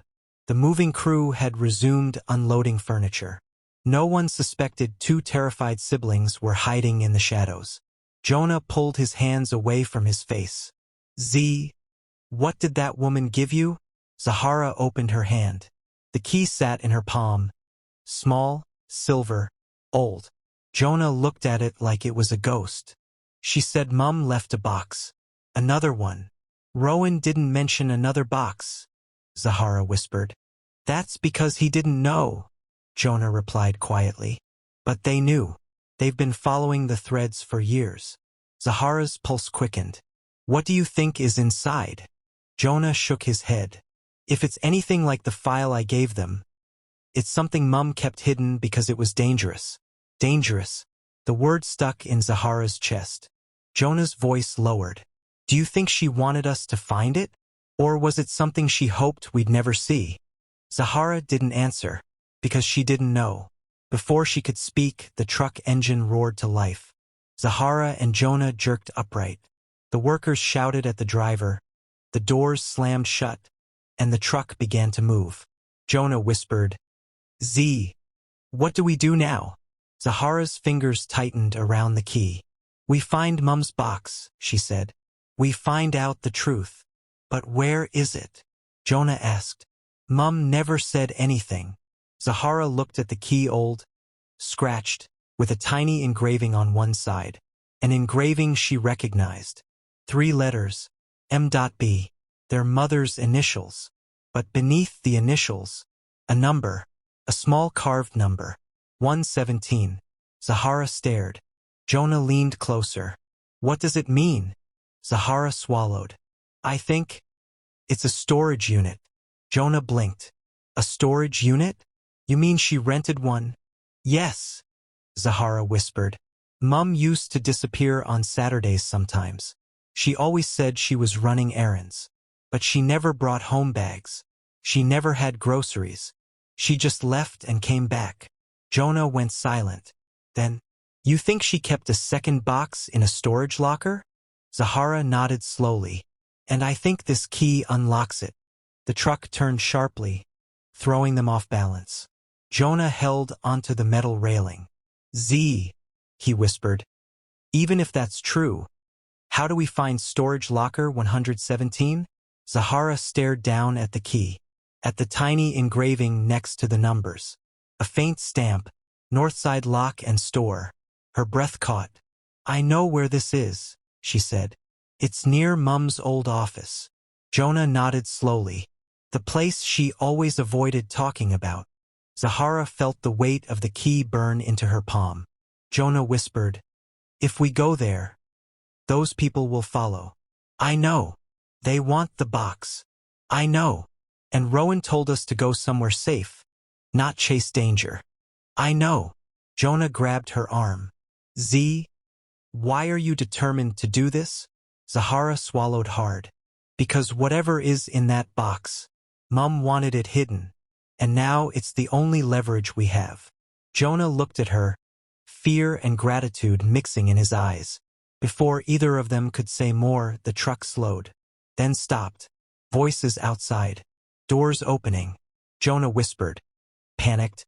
The moving crew had resumed unloading furniture. No one suspected 2 terrified siblings were hiding in the shadows. Jonah pulled his hands away from his face. What did that woman give you?" Zahara opened her hand. The key sat in her palm. Small, silver, old. Jonah looked at it like it was a ghost. "She said Mum left a box. Another one." "Rowan didn't mention another box," Zahara whispered. "That's because he didn't know," Jonah replied quietly. "But they knew. They've been following the threads for years." Zahara's pulse quickened. "What do you think is inside?" Jonah shook his head. "If it's anything like the file I gave them, it's something Mum kept hidden because it was dangerous." Dangerous. The word stuck in Zahara's chest. Jonah's voice lowered. "Do you think she wanted us to find it? Or was it something she hoped we'd never see?" Zahara didn't answer, because she didn't know. Before she could speak, the truck engine roared to life. Zahara and Jonah jerked upright. The workers shouted at the driver. The doors slammed shut, and the truck began to move. Jonah whispered, "What do we do now?" Zahara's fingers tightened around the key. "We find Mum's box," she said. "We find out the truth." "But where is it?" Jonah asked. "Mum never said anything." Zahara looked at the key, old, scratched, with a tiny engraving on one side. An engraving she recognized. 3 letters, M.B. Their mother's initials. But beneath the initials, a number, a small carved number. 117. Zahara stared. Jonah leaned closer. "What does it mean?" Zahara swallowed. "I think it's a storage unit." Jonah blinked. "A storage unit? You mean she rented one?" "Yes," Zahara whispered. "Mum used to disappear on Saturdays sometimes. She always said she was running errands. But she never brought home bags. She never had groceries. She just left and came back." Jonah went silent. Then, "You think she kept a second box in a storage locker?" Zahara nodded slowly. "And I think this key unlocks it." The truck turned sharply, throwing them off balance. Jonah held onto the metal railing. He whispered. "Even if that's true, how do we find storage locker 117? Zahara stared down at the key, at the tiny engraving next to the numbers. A faint stamp, Northside Lock and Store. Her breath caught. "I know where this is," she said. "It's near Mum's old office." Jonah nodded slowly. The place she always avoided talking about. Zahara felt the weight of the key burn into her palm. Jonah whispered, "If we go there, those people will follow." "I know. They want the box." "I know. And Rowan told us to go somewhere safe, not chase danger." "I know." Jonah grabbed her arm. Why are you determined to do this?" Zahara swallowed hard. "Because whatever is in that box, Mum wanted it hidden, and now it's the only leverage we have." Jonah looked at her, fear and gratitude mixing in his eyes. Before either of them could say more, the truck slowed, then stopped. Voices outside. Doors opening. Jonah whispered, panicked,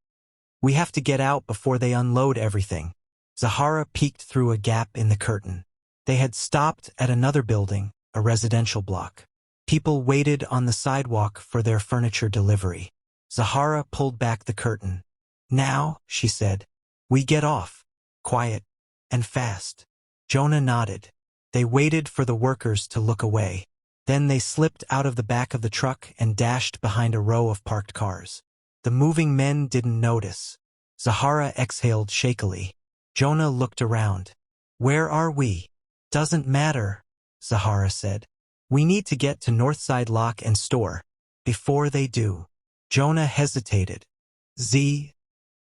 "We have to get out before they unload everything." Zahara peeked through a gap in the curtain. They had stopped at another building, a residential block. People waited on the sidewalk for their furniture delivery. Zahara pulled back the curtain. "Now," she said, "we get off. Quiet and fast." Jonah nodded. They waited for the workers to look away. Then they slipped out of the back of the truck and dashed behind a row of parked cars. The moving men didn't notice. Zahara exhaled shakily. Jonah looked around. "Where are we?" "Doesn't matter," Zahara said. "We need to get to Northside Lock and Store. Before they do." Jonah hesitated.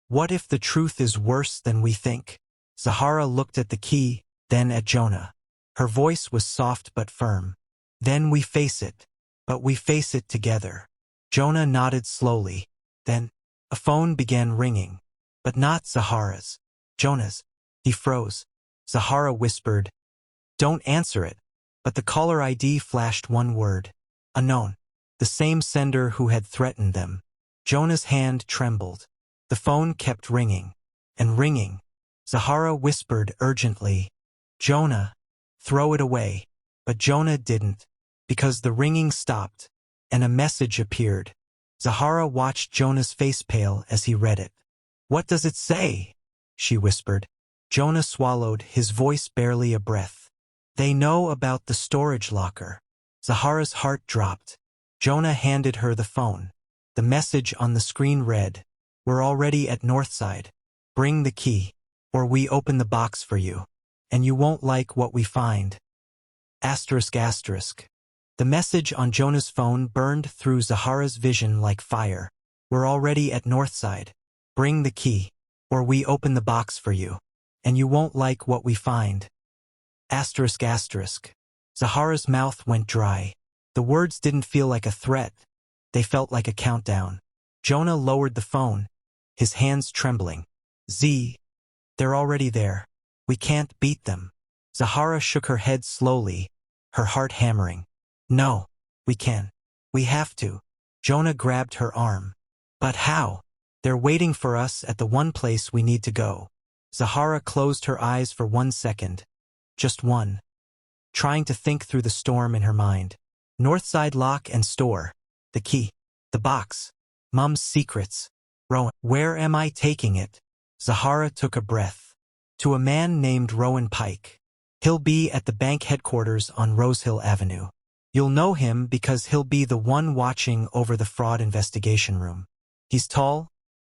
What if the truth is worse than we think?" Zahara looked at the key, then at Jonah. Her voice was soft but firm. "Then we face it. But we face it together." Jonah nodded slowly. Then, a phone began ringing. But not Zahara's. Jonah's. He froze. Zahara whispered, "Don't answer it." But the caller ID flashed one word. Unknown. The same sender who had threatened them. Jonah's hand trembled. The phone kept ringing. And ringing. Zahara whispered urgently, "Jonah, throw it away." But Jonah didn't, because the ringing stopped, and a message appeared. Zahara watched Jonah's face pale as he read it. "What does it say?" she whispered. Jonah swallowed, his voice barely a breath. "They know about the storage locker." Zahara's heart dropped. Jonah handed her the phone. The message on the screen read, "We're already at Northside. Bring the key, or we open the box for you. And you won't like what we find." ***. The message on Jonah's phone burned through Zahara's vision like fire. "We're already at Northside. Bring the key, or we open the box for you. And you won't like what we find." ***. Zahara's mouth went dry. The words didn't feel like a threat. They felt like a countdown. Jonah lowered the phone, his hands trembling. They're already there. We can't beat them." Zahara shook her head slowly, her heart hammering. "No, we can. We have to." Jonah grabbed her arm. "But how?" "They're waiting for us at the one place we need to go." Zahara closed her eyes for 1 second. Just one. Trying to think through the storm in her mind. Northside Lock and Store. The key. The box. Mum's secrets. Rowan. Where am I taking it? Zahara took a breath. To a man named Rowan Pike. He'll be at the bank headquarters on Rosehill Avenue. You'll know him because he'll be the one watching over the fraud investigation room. He's tall,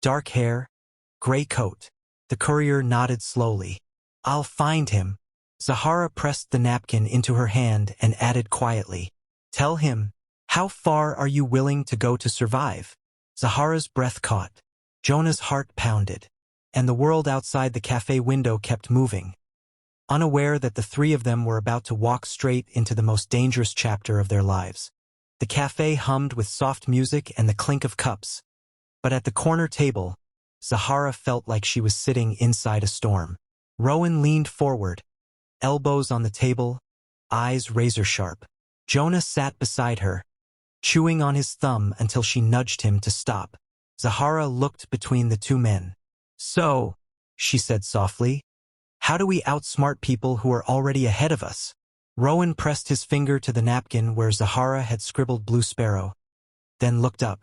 dark hair, gray coat. The courier nodded slowly. "I'll find him." Zahara pressed the napkin into her hand and added quietly, "Tell him, how far are you willing to go to survive?" Zahara's breath caught. Jonah's heart pounded. And the world outside the cafe window kept moving. Unaware that the three of them were about to walk straight into the most dangerous chapter of their lives. The cafe hummed with soft music and the clink of cups. But at the corner table, Zahara felt like she was sitting inside a storm. Rowan leaned forward, elbows on the table, eyes razor-sharp. Jonah sat beside her, chewing on his thumb until she nudged him to stop. Zahara looked between the two men. "So," she said softly, "how do we outsmart people who are already ahead of us?" Rowan pressed his finger to the napkin where Zahara had scribbled Blue Sparrow, then looked up.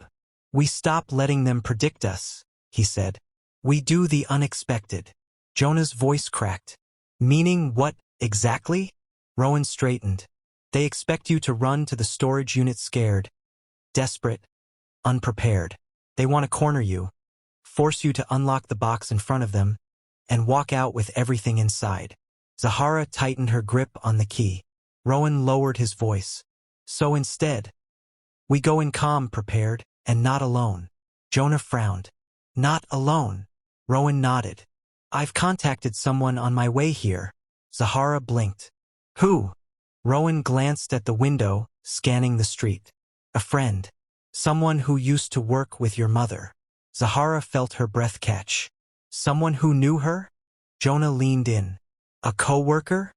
"We stop letting them predict us," he said. "We do the unexpected." Jonah's voice cracked. "Meaning what, exactly?" Rowan straightened. "They expect you to run to the storage unit scared, desperate, unprepared. They want to corner you, force you to unlock the box in front of them, and walk out with everything inside." Zahara tightened her grip on the key. Rowan lowered his voice. "So instead, we go in calm, prepared, and not alone." Jonah frowned. "Not alone?" Rowan nodded. "I've contacted someone on my way here." Zahara blinked. "Who?" Rowan glanced at the window, scanning the street. "A friend. Someone who used to work with your mother." Zahara felt her breath catch. "Someone who knew her?" Jonah leaned in. "A co-worker?"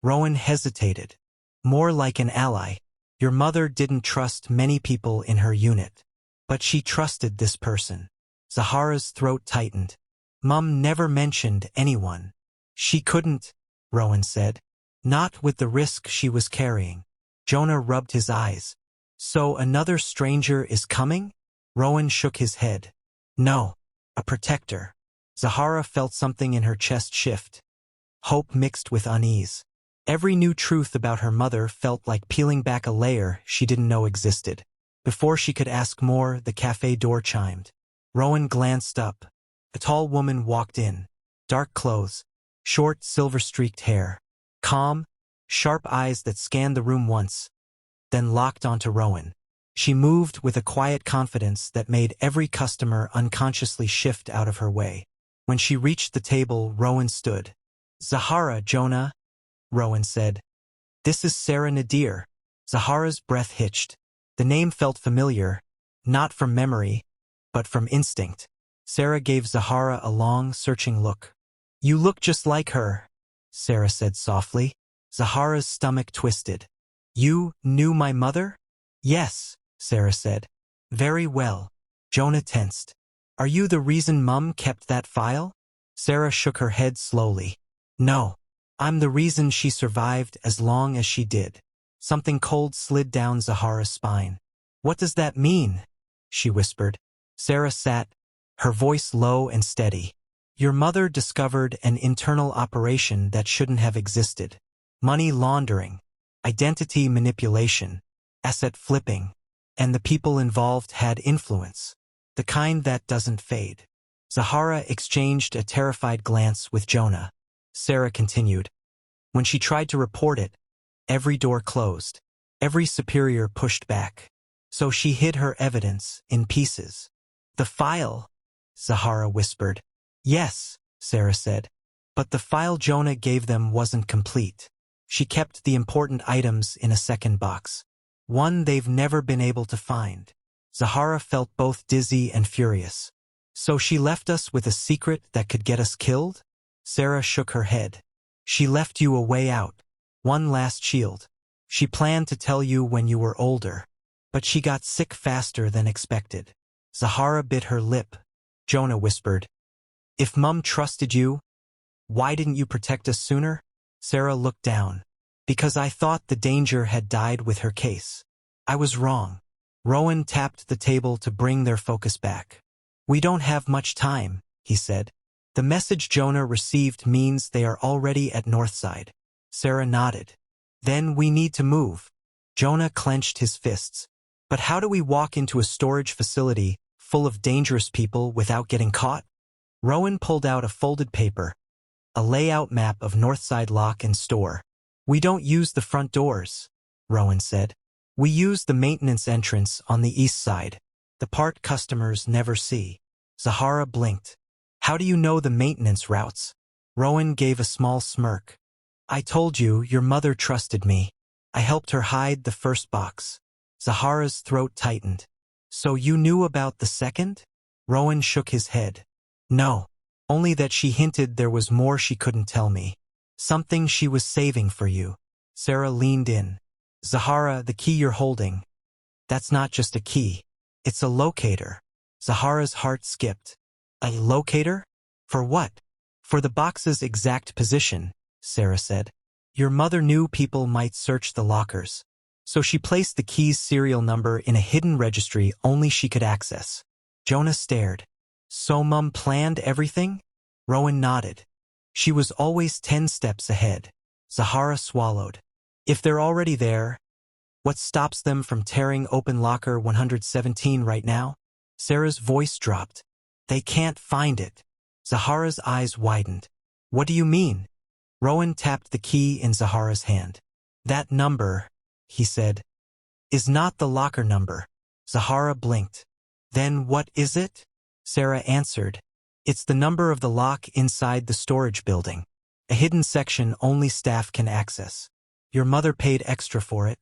Rowan hesitated. "More like an ally. Your mother didn't trust many people in her unit. But she trusted this person." Zahara's throat tightened. "Mum never mentioned anyone." "She couldn't," Rowan said. Not with the risk she was carrying. Jonah rubbed his eyes. So another stranger is coming? Rowan shook his head. No. A protector. Zahara felt something in her chest shift. Hope mixed with unease. Every new truth about her mother felt like peeling back a layer she didn't know existed. Before she could ask more, the cafe door chimed. Rowan glanced up. A tall woman walked in. Dark clothes. Short, silver-streaked hair. Calm, sharp eyes that scanned the room once, then locked onto Rowan. She moved with a quiet confidence that made every customer unconsciously shift out of her way. When she reached the table, Rowan stood. Zahara, Jonah, Rowan said. This is Sarah Nadir. Zahara's breath hitched. The name felt familiar, not from memory, but from instinct. Sarah gave Zahara a long, searching look. You look just like her, Sarah said softly. Zahara's stomach twisted. You knew my mother? Yes, Sarah said. Very well. Jonah tensed. Are you the reason Mum kept that file? Sarah shook her head slowly. No. I'm the reason she survived as long as she did. Something cold slid down Zahara's spine. What does that mean? She whispered. Sarah sat, her voice low and steady. Your mother discovered an internal operation that shouldn't have existed. Money laundering, identity manipulation, asset flipping, and the people involved had influence. The kind that doesn't fade. Zahara exchanged a terrified glance with Jonah. Sarah continued. When she tried to report it, every door closed. Every superior pushed back. So she hid her evidence in pieces. The file, Zahara whispered. Yes, Sarah said. But the file Jonah gave them wasn't complete. She kept the important items in a second box. One they've never been able to find. Zahara felt both dizzy and furious. So she left us with a secret that could get us killed? Sarah shook her head. She left you a way out. One last shield. She planned to tell you when you were older. But she got sick faster than expected. Zahara bit her lip. Jonah whispered. If Mum trusted you, why didn't you protect us sooner? Sarah looked down. Because I thought the danger had died with her case. I was wrong. Rowan tapped the table to bring their focus back. We don't have much time, he said. The message Jonah received means they are already at Northside. Sarah nodded. Then we need to move. Jonah clenched his fists. But how do we walk into a storage facility full of dangerous people without getting caught? Rowan pulled out a folded paper, a layout map of Northside Lock and Store. We don't use the front doors, Rowan said. We use the maintenance entrance on the east side, the part customers never see. Zahara blinked. How do you know the maintenance routes? Rowan gave a small smirk. I told you your mother trusted me. I helped her hide the first box. Zahara's throat tightened. So you knew about the second? Rowan shook his head. No, only that she hinted there was more she couldn't tell me. Something she was saving for you. Sarah leaned in. Zahara, the key you're holding. That's not just a key. It's a locator. Zahara's heart skipped. A locator? For what? For the box's exact position, Sarah said. Your mother knew people might search the lockers. So she placed the key's serial number in a hidden registry only she could access. Jonah stared. So Mum planned everything? Rowan nodded. She was always 10 steps ahead. Zahara swallowed. If they're already there, what stops them from tearing open locker 117 right now? Sarah's voice dropped. They can't find it. Zahara's eyes widened. What do you mean? Rowan tapped the key in Zahara's hand. That number, he said, is not the locker number. Zahara blinked. Then what is it? Sarah answered. It's the number of the lock inside the storage building. A hidden section only staff can access. Your mother paid extra for it.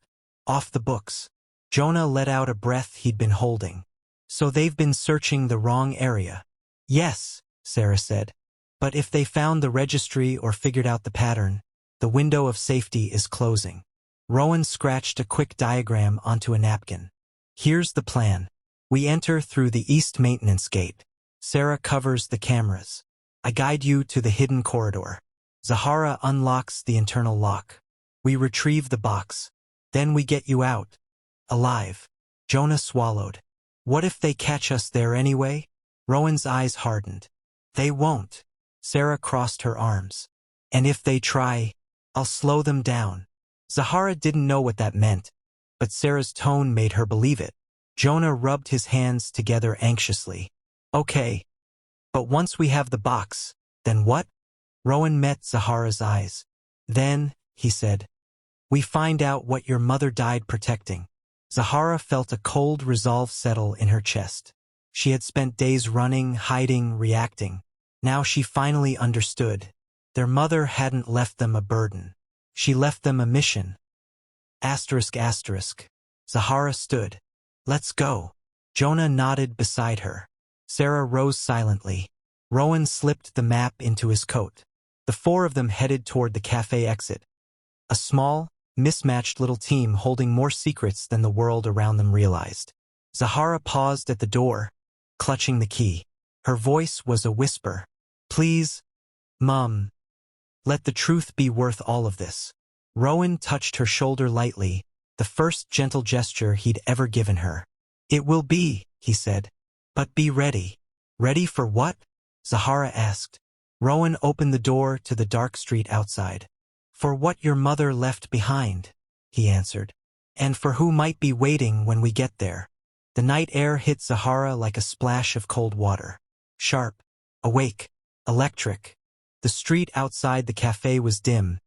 Off the books. Jonah let out a breath he'd been holding. So they've been searching the wrong area. Yes, Sarah said. But if they found the registry or figured out the pattern, the window of safety is closing. Rowan scratched a quick diagram onto a napkin. Here's the plan. We enter through the east maintenance gate. Sarah covers the cameras. I guide you to the hidden corridor. Zahara unlocks the internal lock. We retrieve the box. Then we get you out. Alive. Jonah swallowed. What if they catch us there anyway? Rowan's eyes hardened. They won't. Sarah crossed her arms. And if they try, I'll slow them down. Zahara didn't know what that meant, but Sarah's tone made her believe it. Jonah rubbed his hands together anxiously. Okay. But once we have the box, then what? Rowan met Zahara's eyes. Then, he said, we find out what your mother died protecting. Zahara felt a cold resolve settle in her chest. She had spent days running, hiding, reacting. Now she finally understood. Their mother hadn't left them a burden. She left them a mission. Asterisk asterisk. Zahara stood. Let's go. Jonah nodded beside her. Sarah rose silently. Rowan slipped the map into his coat. The four of them headed toward the cafe exit. A small, mismatched little team holding more secrets than the world around them realized. Zahara paused at the door, clutching the key. Her voice was a whisper. Please, Mum. Let the truth be worth all of this. Rowan touched her shoulder lightly, the first gentle gesture he'd ever given her. It will be, he said. But be ready. Ready for what? Zahara asked. Rowan opened the door to the dark street outside. For what your mother left behind, he answered. And for who might be waiting when we get there. The night air hit Zahara like a splash of cold water. Sharp, awake, electric. The street outside the cafe was dim,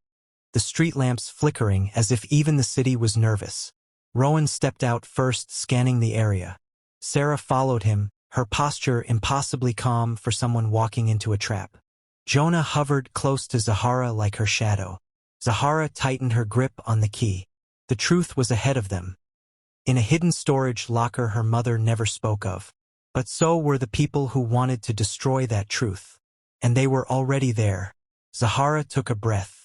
the street lamps flickering as if even the city was nervous. Rowan stepped out first, scanning the area. Sarah followed him, her posture impossibly calm for someone walking into a trap. Jonah hovered close to Zahara like her shadow. Zahara tightened her grip on the key. The truth was ahead of them. In a hidden storage locker her mother never spoke of. But so were the people who wanted to destroy that truth. And they were already there. Zahara took a breath.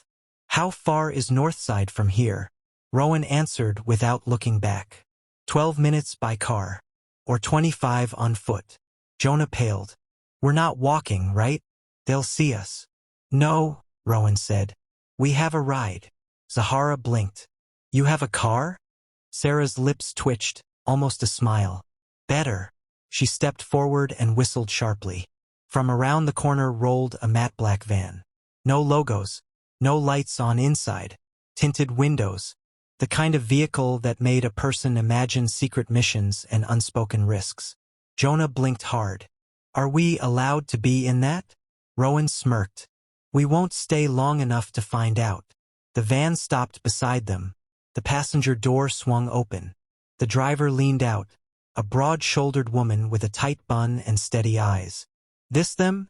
How far is Northside from here? Rowan answered without looking back. 12 minutes by car. Or 25 on foot. Jonah paled. We're not walking, right? They'll see us. No, Rowan said. We have a ride. Zahara blinked. You have a car? Sarah's lips twitched, almost a smile. Better. She stepped forward and whistled sharply. From around the corner rolled a matte black van. No logos, no lights on inside, tinted windows, the kind of vehicle that made a person imagine secret missions and unspoken risks. Jonah blinked hard. Are we allowed to be in that? Rowan smirked. We won't stay long enough to find out. The van stopped beside them. The passenger door swung open. The driver leaned out, a broad-shouldered woman with a tight bun and steady eyes. This them?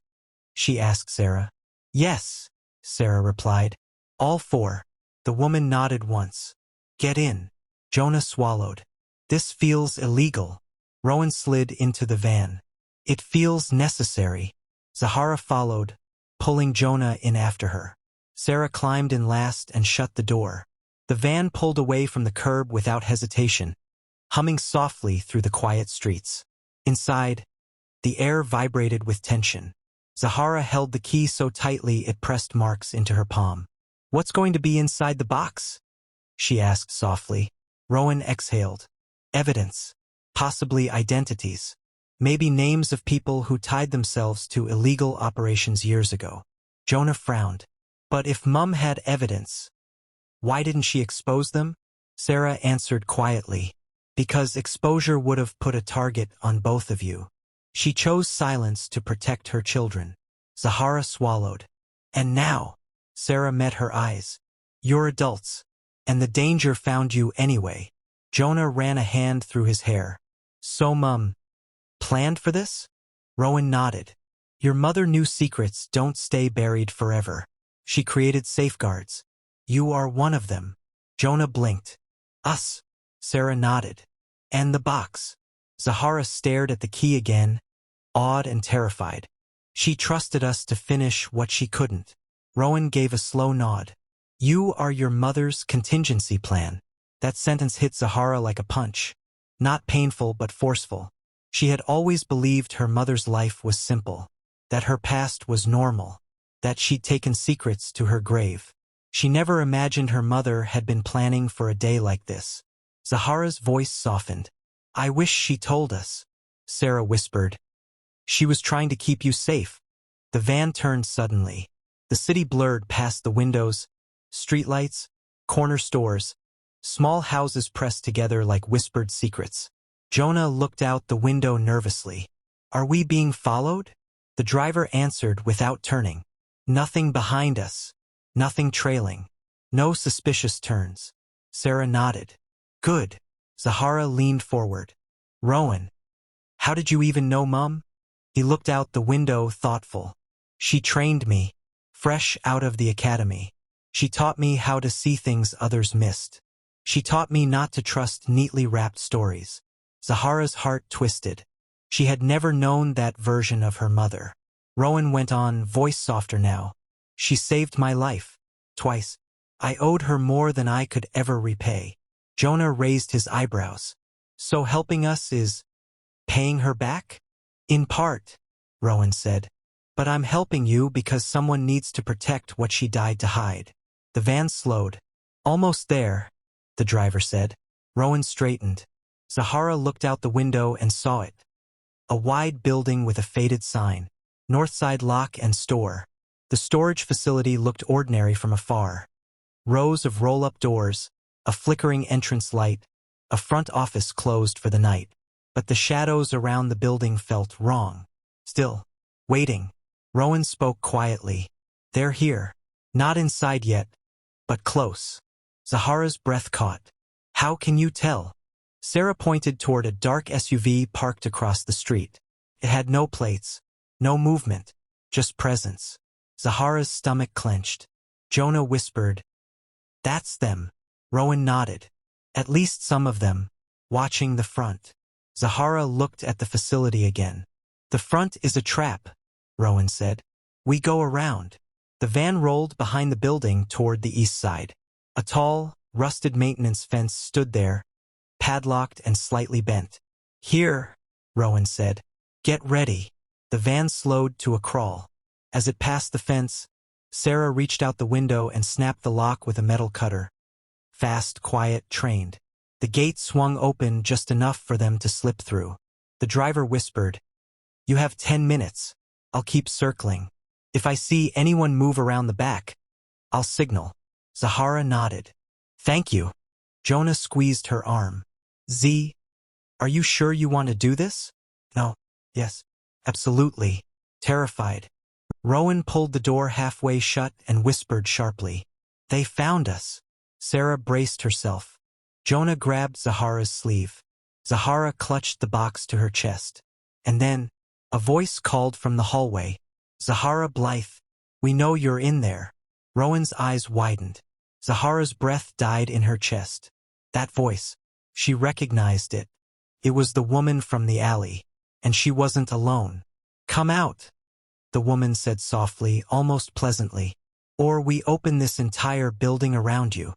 She asked Sarah. Yes, Sarah replied. All four. The woman nodded once. Get in. Jonah swallowed. This feels illegal. Rowan slid into the van. It feels necessary. Zahara followed, pulling Jonah in after her. Sarah climbed in last and shut the door. The van pulled away from the curb without hesitation, humming softly through the quiet streets. Inside, the air vibrated with tension. Zahara held the key so tightly it pressed marks into her palm. What's going to be inside the box? She asked softly. Rowan exhaled. Evidence. Possibly identities. Maybe names of people who tied themselves to illegal operations years ago. Jonah frowned. But if Mum had evidence, why didn't she expose them? Sarah answered quietly. Because exposure would have put a target on both of you. She chose silence to protect her children. Zahara swallowed. And now, Sarah met her eyes. You're adults. And the danger found you anyway. Jonah ran a hand through his hair. So Mum planned for this? Rowan nodded. Your mother knew secrets don't stay buried forever. She created safeguards. You are one of them. Jonah blinked. Us. Sarah nodded. And the box. Zahara stared at the key again, awed and terrified. She trusted us to finish what she couldn't. Rowan gave a slow nod. You are your mother's contingency plan. That sentence hit Zahara like a punch. Not painful but forceful. She had always believed her mother's life was simple, that her past was normal, that she'd taken secrets to her grave. She never imagined her mother had been planning for a day like this. Zahara's voice softened. "I wish she told us," Sarah whispered. "She was trying to keep you safe." The van turned suddenly. The city blurred past the windows, streetlights, corner stores, small houses pressed together like whispered secrets. Jonah looked out the window nervously. "Are we being followed?" The driver answered without turning. "Nothing behind us. Nothing trailing. No suspicious turns." Sarah nodded. "Good." Zahara leaned forward. "Rowan, how did you even know Mum?" He looked out the window, thoughtful. "She trained me, fresh out of the academy. She taught me how to see things others missed. She taught me not to trust neatly wrapped stories." Zahara's heart twisted. She had never known that version of her mother. Rowan went on, voice softer now. "She saved my life. Twice. I owed her more than I could ever repay." Jonah raised his eyebrows. "So helping us is paying her back?" "In part," Rowan said. "But I'm helping you because someone needs to protect what she died to hide." The van slowed. "Almost there," the driver said. Rowan straightened. Zahara looked out the window and saw it. A wide building with a faded sign. Northside Lock and Store. The storage facility looked ordinary from afar. Rows of roll-up doors, a flickering entrance light, a front office closed for the night. But the shadows around the building felt wrong. "Still. Waiting." Rowan spoke quietly. "They're here. Not inside yet, but close." Zahara's breath caught. "How can you tell?" Sarah pointed toward a dark SUV parked across the street. It had no plates, no movement, just presence. Zahara's stomach clenched. Jonah whispered, "That's them." Rowan nodded. "At least some of them, watching the front." Zahara looked at the facility again. "The front is a trap," Rowan said. "We go around." The van rolled behind the building toward the east side. A tall, rusted maintenance fence stood there, padlocked and slightly bent. "Here," Rowan said. "Get ready." The van slowed to a crawl. As it passed the fence, Sarah reached out the window and snapped the lock with a metal cutter. Fast, quiet, trained. The gate swung open just enough for them to slip through. The driver whispered, "You have 10 minutes. I'll keep circling. If I see anyone move around the back, I'll signal." Zahara nodded. "Thank you." Jonah squeezed her arm. "Z, are you sure you want to do this?" "No." "Yes. Absolutely." Terrified. Rowan pulled the door halfway shut and whispered sharply, "They found us." Sarah braced herself. Jonah grabbed Zahara's sleeve. Zahara clutched the box to her chest. And then, a voice called from the hallway, "Zahara Blythe, we know you're in there." Rowan's eyes widened. Zahara's breath died in her chest. That voice. She recognized it. It was the woman from the alley, and she wasn't alone. "Come out," the woman said softly, almost pleasantly, "or we open this entire building around you."